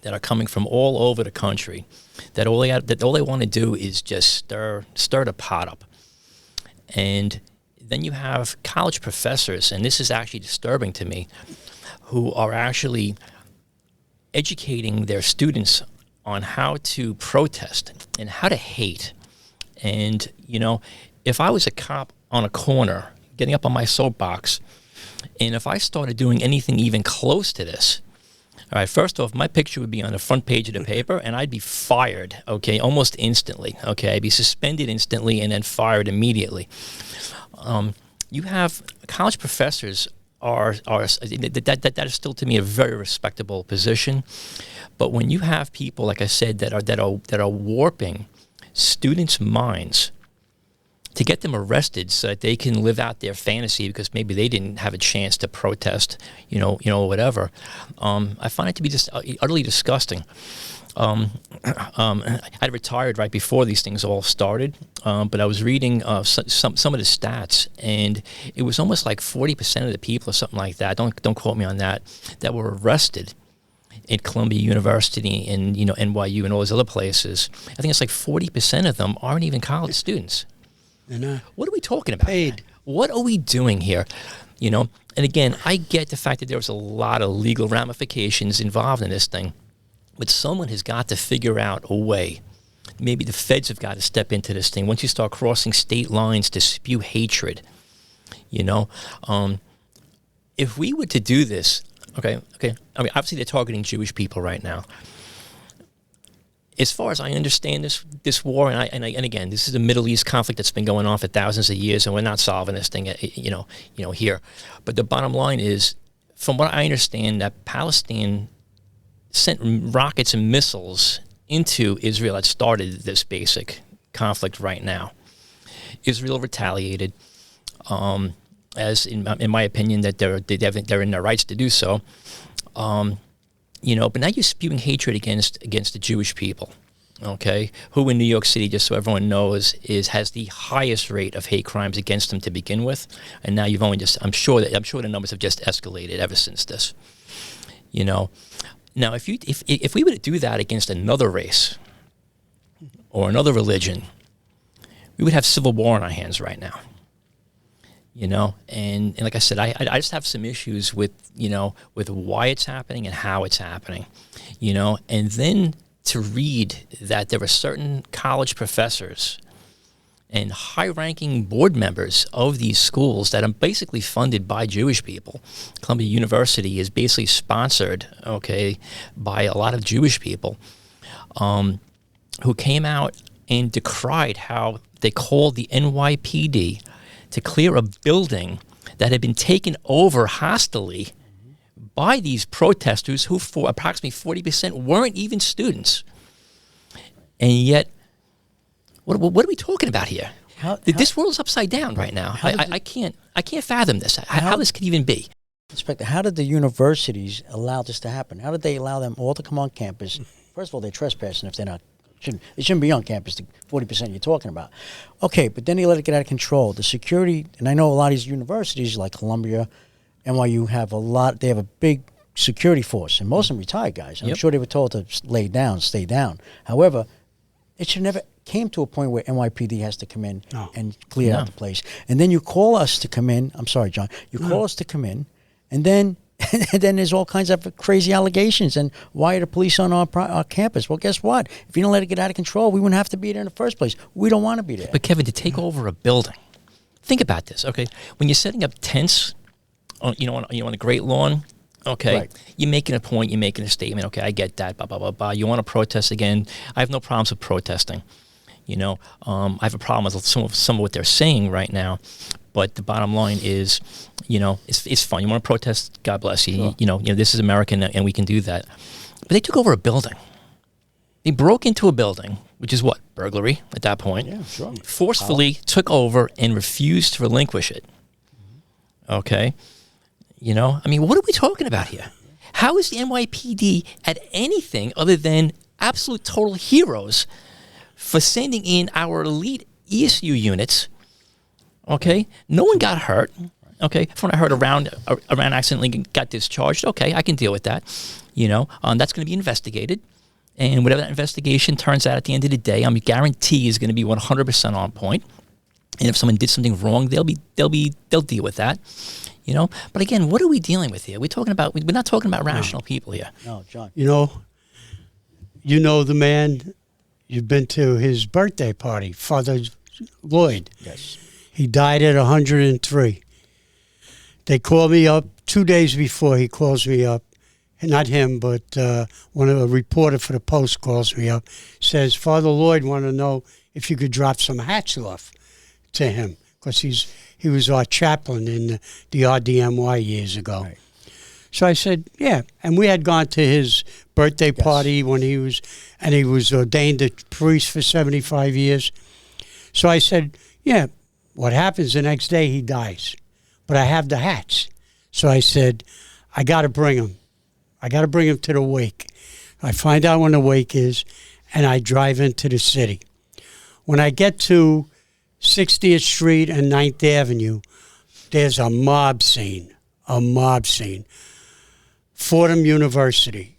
that are coming from all over the country, that all they want to do is just stir the pot up. And then you have college professors, and this is actually disturbing to me, who are actually educating their students on how to protest and how to hate. And, if I was a cop on a corner, getting up on my soapbox, and if I started doing anything even close to this, all right, first off, my picture would be on the front page of the paper, and I'd be fired, okay, almost instantly, okay? I'd be suspended instantly and then fired immediately. You have college professors that is still to me a very respectable position, but when you have people, like I said, that are warping students' minds to get them arrested so that they can live out their fantasy because maybe they didn't have a chance to protest, whatever. I find it to be just utterly disgusting. I retired right before these things all started, but I was reading some of the stats, and it was almost like 40% of the people or something like that. Don't quote me on that were arrested at Columbia University and NYU and all those other places. I think it's like 40% of them aren't even college students. What are we talking about? Paid. What are we doing here? And again, I get the fact that there was a lot of legal ramifications involved in this thing, but someone has got to figure out a way. Maybe the feds have got to step into this thing. Once you start crossing state lines to spew hatred, if we were to do this, okay. I mean, obviously they're targeting Jewish people right now. As far as I understand this war, and again, this is a Middle East conflict that's been going on for thousands of years, and we're not solving this thing, here. But the bottom line is, from what I understand, that Palestine sent rockets and missiles into Israel that started this basic conflict right now. Israel retaliated, as in my opinion, that they're in their rights to do so. But now you're spewing hatred against the Jewish people, okay? Who in New York City, just so everyone knows, has the highest rate of hate crimes against them to begin with, and now you've only I'm sure the numbers have just escalated ever since this. Now, if we were to do that against another race or another religion, we would have civil war on our hands right now. And like I said, I just have some issues with why it's happening and how it's happening, and then to read that there are certain college professors and high-ranking board members of these schools that are basically funded by Jewish people. Columbia University is basically sponsored, by a lot of Jewish people, who came out and decried how they called the NYPD to clear a building that had been taken over hostily by these protesters who, for approximately 40%, weren't even students. And yet, what are we talking about here? This world is upside down right now. I can't fathom this. How this could even be. Inspector, how did the universities allow this to happen? How did they allow them all to come on campus? First of all, they're trespassing if they're not. It shouldn't be on campus, the 40% you're talking about. Okay, but then they let it get out of control. The security, and I know a lot of these universities like Columbia, NYU they have a big security force, and most of them retired guys. I'm sure they were told to stay down. However, it should never came to a point where NYPD has to come in and clear out the place. And then you call us to come in. I'm sorry, John. You call us to come in, and then there's all kinds of crazy allegations. And why are the police on our campus? Well, guess what? If you don't let it get out of control, we wouldn't have to be there in the first place. We don't want to be there. But Kevin, to take over a building, think about this. Okay, when you're setting up tents, on the Great Lawn. Okay, right. You're making a point. You're making a statement. Okay, I get that. Blah blah blah blah. You want to protest again? I have no problems with protesting. I have a problem with some of what they're saying right now. But the bottom line is, it's fun. You want to protest? God bless you. Sure. This is America, and we can do that. But they took over a building. They broke into a building, which is what? Burglary at that point. Yeah, sure. Forcefully took over and refused to relinquish it. Okay? What are we talking about here? How is the NYPD at anything other than absolute total heroes for sending in our elite ESU units? Okay, no one got hurt. Okay, from what I heard, around accidentally got discharged. Okay, I can deal with that. That's going to be investigated, and whatever that investigation turns out at the end of the day, I'm guarantee is going to be 100% on point. And if someone did something wrong, they'll deal with that. But again, what are we dealing with here? We're not talking about rational people here. No, John. The man. You've been to his birthday party, Father Lloyd. Yes. He died at 103. They called me up 2 days before. He calls me up, not him, but a reporter for the Post calls me up, says, Father Lloyd wanted to know if you could drop some hats off to him, because he was our chaplain in the RDMY years ago. Right. So I said, yeah. And we had gone to his birthday party when he was ordained a priest for 75 years. So I said, yeah, what happens the next day, he dies. But I have the hats. So I said, I got to bring him. I got to bring him to the wake. I find out when the wake is, and I drive into the city. When I get to 60th Street and 9th Avenue, there's a mob scene. Fordham University.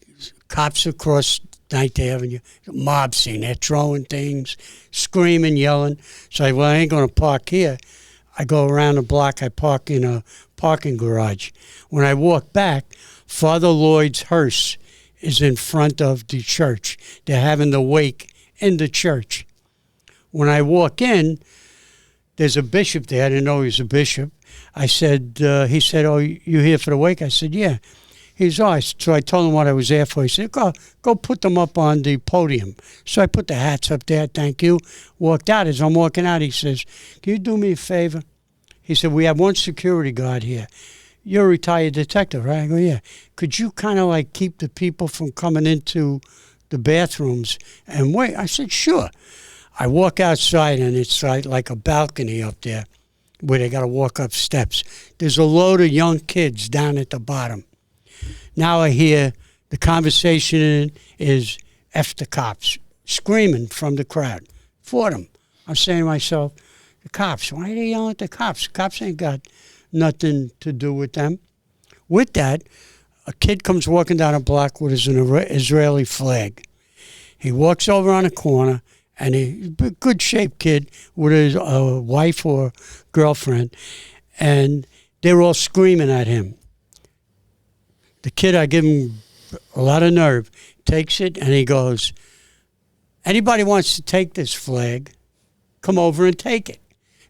Cops across 9th Avenue. Mob scene. They're throwing things, screaming, yelling. So I ain't going to park here. I go around the block. I park in a parking garage. When I walk back, Father Lloyd's hearse is in front of the church. They're having the wake in the church. When I walk in, there's a bishop there. I didn't know he was a bishop. I said, he said, oh, you here for the wake? I said, yeah. He's, oh, so I told him what I was there for. He said, go put them up on the podium. So I put the hats up there, thank you. Walked out. As I'm walking out, he says, can you do me a favor? He said, we have one security guard here. You're a retired detective, right? I go, yeah. Could you kind of like keep the people from coming into the bathrooms and wait? I said, sure. I walk outside, and it's like a balcony up there where they got to walk up steps. There's a load of young kids down at the bottom. Now I hear the conversation is F the cops, screaming from the crowd. Fordham. I'm saying to myself, the cops, why are they yelling at the cops? The cops ain't got nothing to do with them. With that, a kid comes walking down a block with his Israeli flag. He walks over on a corner, and he's a good-shaped kid with his wife or girlfriend, and they're all screaming at him. The kid, I give him a lot of nerve, takes it, and he goes, anybody wants to take this flag, come over and take it.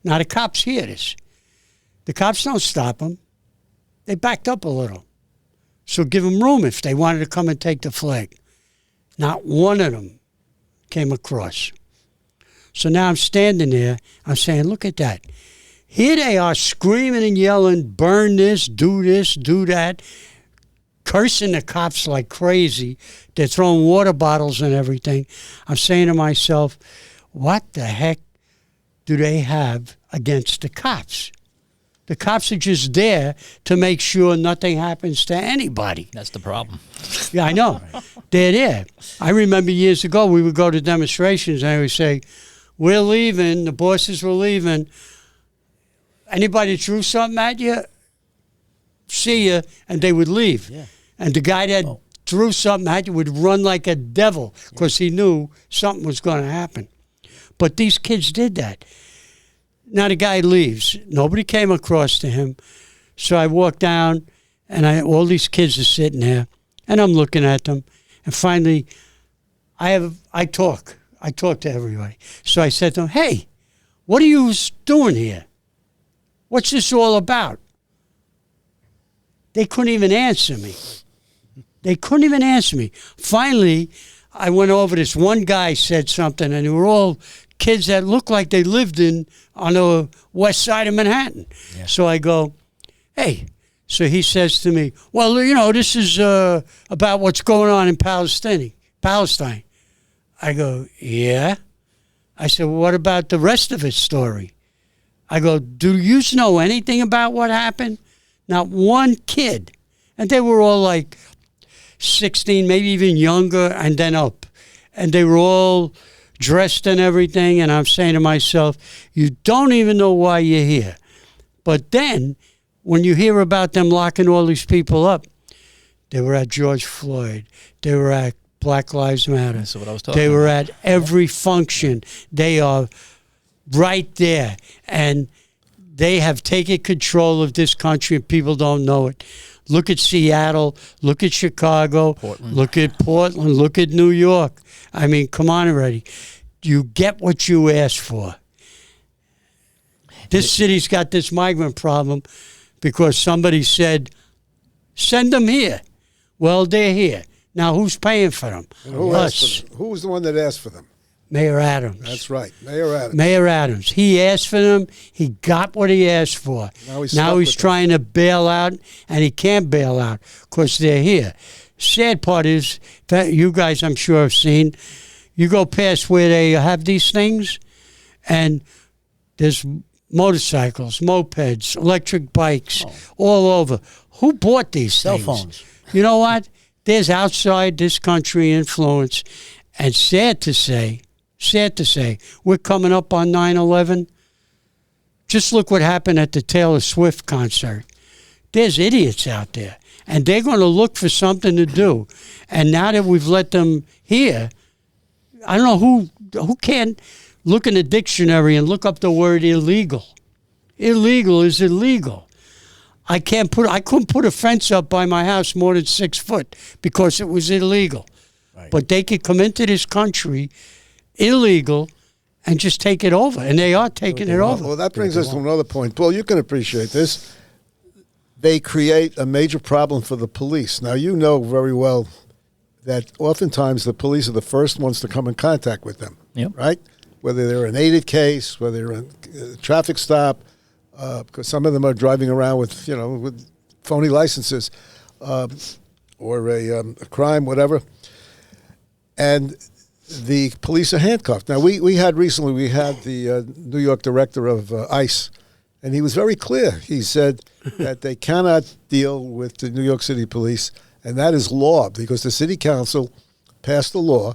Now, the cops hear this. The cops don't stop them. They backed up a little. So give them room if they wanted to come and take the flag. Not one of them came across. So now I'm standing there. I'm saying, look at that. Here they are screaming and yelling, burn this, do that, cursing the cops like crazy. They're throwing water bottles and everything. I'm saying to myself, what the heck do they have against the cops? The cops are just there to make sure nothing happens to anybody. That's the problem. Yeah, I know. They're there. I remember years ago we would go to demonstrations and they would say, we're leaving, the bosses were leaving. Anybody threw something at you? See ya, and they would leave. Yeah. And the guy that threw something at you would run like a devil because he knew something was going to happen. But these kids did that. Now the guy leaves. Nobody came across to him. So I walk down, and all these kids are sitting there, and I'm looking at them. And finally, I talk to everybody. So I said to them, hey, what are you doing here? What's this all about? They couldn't even answer me. Finally, I went over, this one guy said something, and they were all kids that looked like they lived on the west side of Manhattan. Yeah. So I go, hey. So he says to me, well, this is about what's going on in Palestine. I go, yeah. I said, well, what about the rest of his story? I go, do you know anything about what happened? Not one kid. And they were all like 16, maybe even younger, and then up. And they were all dressed and everything. And I'm saying to myself, you don't even know why you're here. But then, when you hear about them locking all these people up, they were at George Floyd. They were at Black Lives Matter. That's what I was talking They were about. at every function. They are right there. And they have taken control of this country, and people don't know it. Look at Seattle. Look at Chicago. Portland. Look at Portland. Look at New York. I mean, come on already. You get what you ask for. This city's got this migrant problem because somebody said, send them here. Well, they're here. Now, who's paying for them? Us. Who was the one that asked for them? Mayor Adams. That's right, Mayor Adams. Mayor Adams. He asked for them. He got what he asked for. Now he's trying to bail out, and he can't bail out because they're here. sad part is that you guys, I'm sure, have seen. You go past where they have these things, and there's motorcycles, mopeds, electric bikes, all over. Who bought these Cell things? phones. You know what? There's outside this country influence, and sad to say, we're coming up on 9/11. Just look what happened at the Taylor Swift concert. There's idiots out there, and they're going to look for something to do. And now that we've let them here, I don't know who can't look in the dictionary and look up the word illegal. Illegal is illegal. I couldn't put a fence up by my house more than 6 foot because it was illegal. Right. But they could come into this country illegal and just take it over, and they are taking it over. Well, that brings us to another point. Paul, you can appreciate this. They create a major problem for the police. Now, you know very well that oftentimes the police are the first ones to come in contact with them, right? Whether they're an aided case, whether they're in a traffic stop, because some of them are driving around with, with phony licenses or a crime, whatever. And the police are handcuffed. Now, we had the New York director of ICE, and he was very clear. He said that they cannot deal with the New York City police, and that is law, because the city council passed a law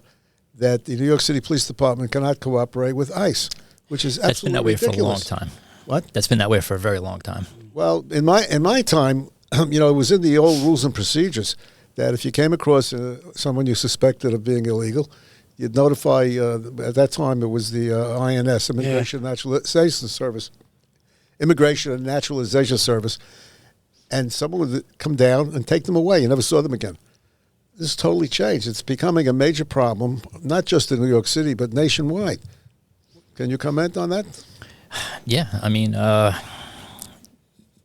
that the New York City Police Department cannot cooperate with ICE, which is absolutely ridiculous. That's been that way for a long time. What? That's been that way for a very long time. Well, in my time, it was in the old rules and procedures that if you came across someone you suspected of being illegal, you'd notify, at that time it was the INS, Immigration and Naturalization Service, and someone would come down and take them away. You never saw them again. This has totally changed. It's becoming a major problem, not just in New York City, but nationwide. Can you comment on that? Yeah, I mean, as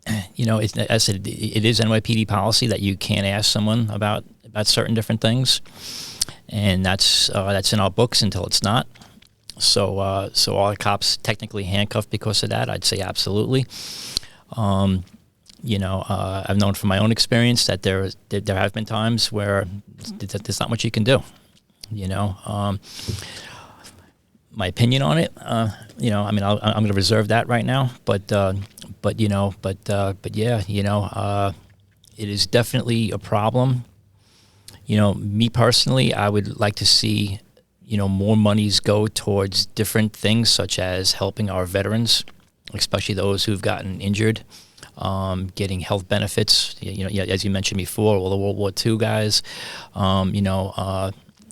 I said, it is NYPD policy that you can't ask someone about certain different things, and that's in our books until it's not. So are the cops technically handcuffed because of that? I'd say absolutely. I've known from my own experience that there have been times where there's not much you can do. My opinion on it, I'm going to reserve that right now. But it is definitely a problem. Me personally, I would like to see, more monies go towards different things, such as helping our veterans, especially those who've gotten injured, getting health benefits. As you mentioned before, all the World War II guys.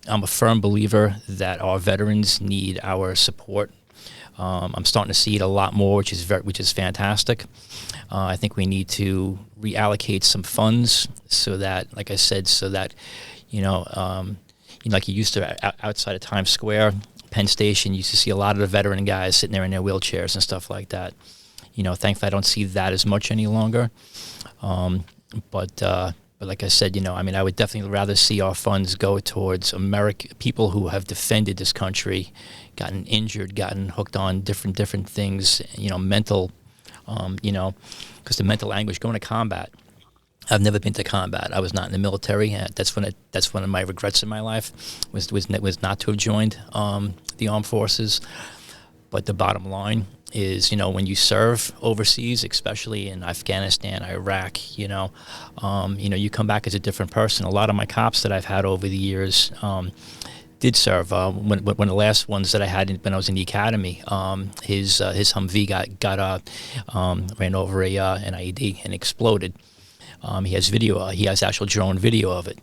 I'm a firm believer that our veterans need our support. I'm starting to see it a lot more, which is fantastic. I think we need to reallocate some funds so that, like I said, like you used to outside of Times Square, Penn Station, you used to see a lot of the veteran guys sitting there in their wheelchairs and stuff like that. Thankfully I don't see that as much any longer. But like I said, I would definitely rather see our funds go towards people who have defended this country, gotten injured, gotten hooked on different things, mental, because the mental anguish going to combat. I've never been to combat. I was not in the military. That's one of my regrets in my life was not to have joined the armed forces. But the bottom line is, when you serve overseas, especially in Afghanistan, Iraq, you come back as a different person. A lot of my cops that I've had over the years did serve. One of the last ones that I had when I was in the academy, his Humvee ran over an IED and exploded. He has video. He has actual drone video of it.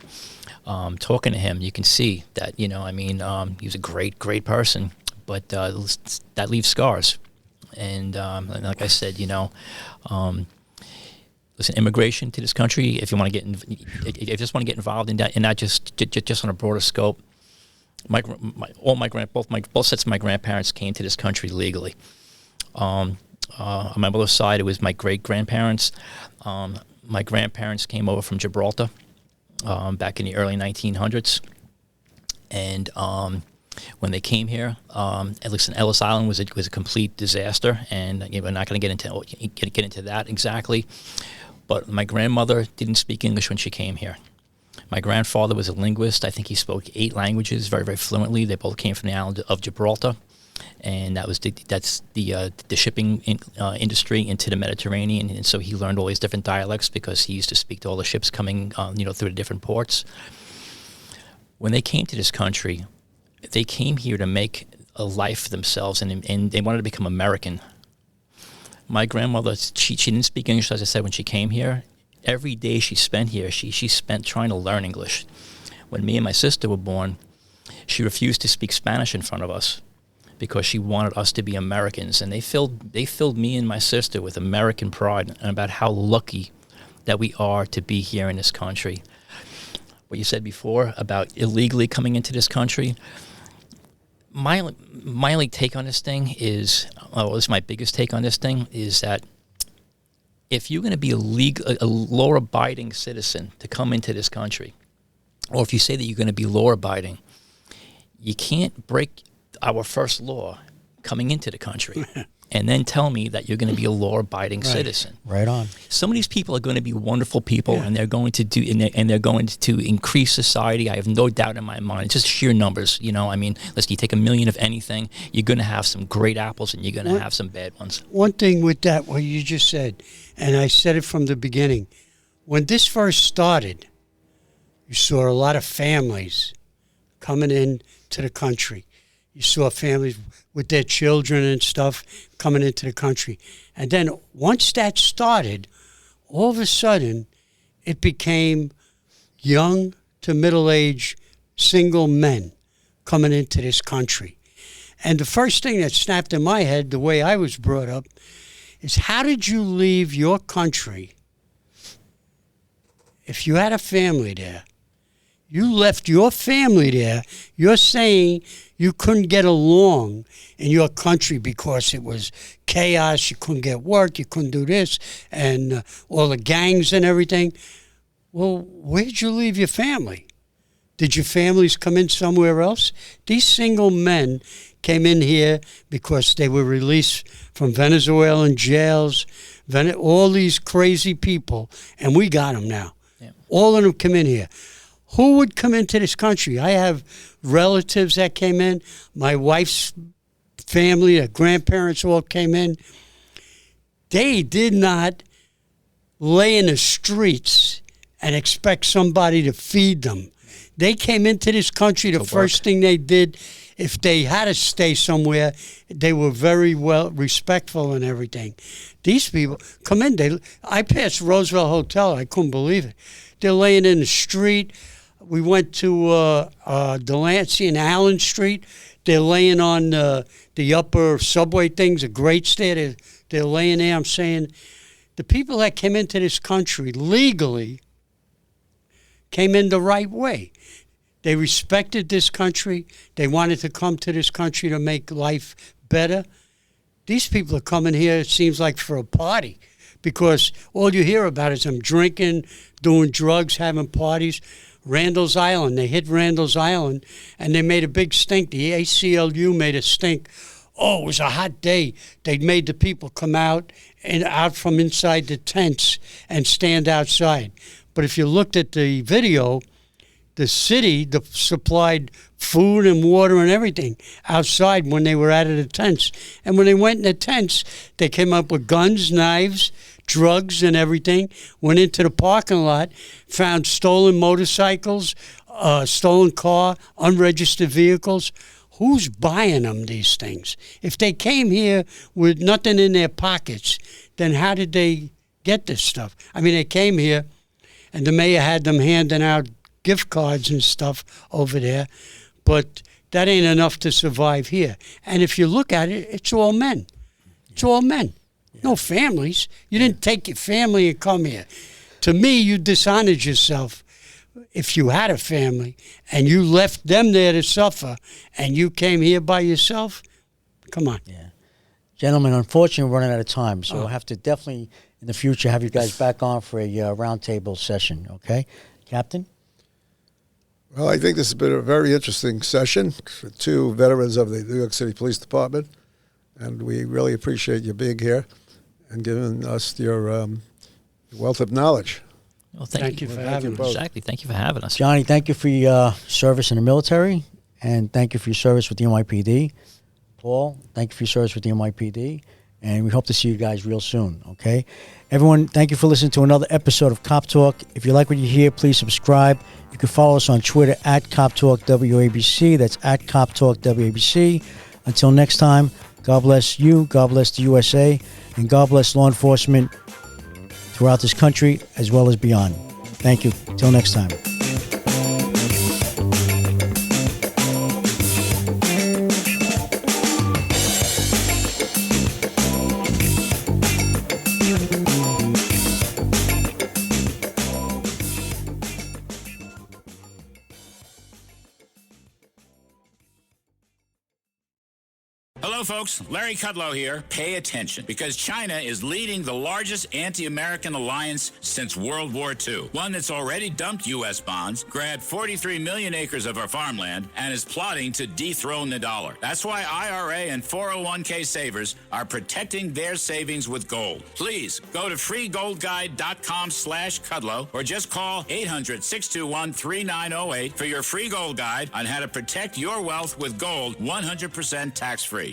Talking to him, you can see that he was a great person, but that leaves scars. And like I said, listen, immigration to this country. If you want to if you just want to get involved in that, and not just on a broader scope. Both sets of my grandparents came to this country legally. On my mother's side, it was my great grandparents. My grandparents came over from Gibraltar back in the early 1900s, and when they came here, Ellis Island was a complete disaster, and we're not going to get into that exactly. But my grandmother didn't speak English when she came here. My grandfather was a linguist. I think he spoke 8 languages very, very fluently. They both came from the island of Gibraltar, and that's the shipping industry into the Mediterranean. And so he learned all these different dialects because he used to speak to all the ships coming, through the different ports. When they came to this country, they came here to make a life for themselves, and they wanted to become American. My grandmother, she didn't speak English, as I said, when she came here. Every day she spent here, she spent trying to learn English. When me and my sister were born, she refused to speak Spanish in front of us because she wanted us to be Americans. And they filled me and my sister with American pride and about how lucky that we are to be here in this country. What you said before about illegally coming into this country, my only take on this thing is, this is my biggest take on this thing, is that if you're going to be a law-abiding citizen to come into this country, or if you say that you're going to be law-abiding, you can't break our first law coming into the country and then tell me that you're going to be a law-abiding citizen. Right on. Some of these people are going to be wonderful people, and they're going to they're going to increase society. I have no doubt in my mind. It's just sheer numbers, I mean, listen, you take 1 million of anything, you're going to have some great apples, and you're going to have some bad ones. One thing with that, what you just said, and I said it from the beginning, when this first started, you saw a lot of families coming in to the country. You saw families with their children and stuff coming into the country. And then once that started, all of a sudden, it became young to middle-aged single men coming into this country. And the first thing that snapped in my head, the way I was brought up, is how did you leave your country if you had a family there? You left your family there. You're saying you couldn't get along in your country because it was chaos. You couldn't get work. You couldn't do this. And all the gangs and everything. Well, where'd you leave your family? Did your families come in somewhere else? These single men came in here because they were released from Venezuelan jails, all these crazy people, and we got them now. Yeah. All of them come in here. Who would come into this country? I have relatives that came in. My wife's family, her grandparents all came in. They did not lay in the streets and expect somebody to feed them. They came into this country, the first thing they did, if they had to stay somewhere, they were very well respectful and everything. These people come in. I passed Roosevelt Hotel. I couldn't believe it. They're laying in the street. We went to Delancey and Allen Street. They're laying on the upper subway things, the grates there. They're laying there. I'm saying the people that came into this country legally came in the right way. They respected this country. They wanted to come to this country to make life better. These people are coming here, it seems like, for a party, because all you hear about is them drinking, doing drugs, having parties. Randall's Island, they hit Randall's Island, and they made a big stink. The ACLU made a stink. Oh, it was a hot day. They made the people come out from inside the tents and stand outside. But if you looked at the video, the city supplied food and water and everything outside when they were out of the tents. And when they went in the tents, they came up with guns, knives, drugs and everything, went into the parking lot, found stolen motorcycles, stolen car, unregistered vehicles. Who's buying them these things? If they came here with nothing in their pockets, then how did they get this stuff? I mean, they came here, and the mayor had them handing out gift cards and stuff over there, but that ain't enough to survive here. And if you look at it, it's all men. It's all men. No families. You didn't take your family and come here. To me, you dishonored yourself if you had a family and you left them there to suffer and you came here by yourself. Come on. Yeah. Gentlemen, unfortunately, we're running out of time, so we'll have to definitely, in the future, have you guys back on for a roundtable session, okay? Captain? Well, I think this has been a very interesting session for two veterans of the New York City Police Department, and we really appreciate you being here and giving us your wealth of knowledge. Well, Thank you for having us. Exactly. Thank you for having us. Johnny, thank you for your service in the military, and thank you for your service with the NYPD. Paul, thank you for your service with the NYPD, and we hope to see you guys real soon, okay? Everyone, thank you for listening to another episode of Cop Talk. If you like what you hear, please subscribe. You can follow us on Twitter at Cop Talk WABC. That's at Cop Talk WABC. Until next time, God bless you, God bless the USA, and God bless law enforcement throughout this country as well as beyond. Thank you. Till next time. Hello, folks. Larry Kudlow here. Pay attention, because China is leading the largest anti-American alliance since World War II. One that's already dumped U.S. bonds, grabbed 43 million acres of our farmland, and is plotting to dethrone the dollar. That's why IRA and 401k savers are protecting their savings with gold. Please go to freegoldguide.com/Kudlow or just call 800-621-3908 for your free gold guide on how to protect your wealth with gold 100% tax-free.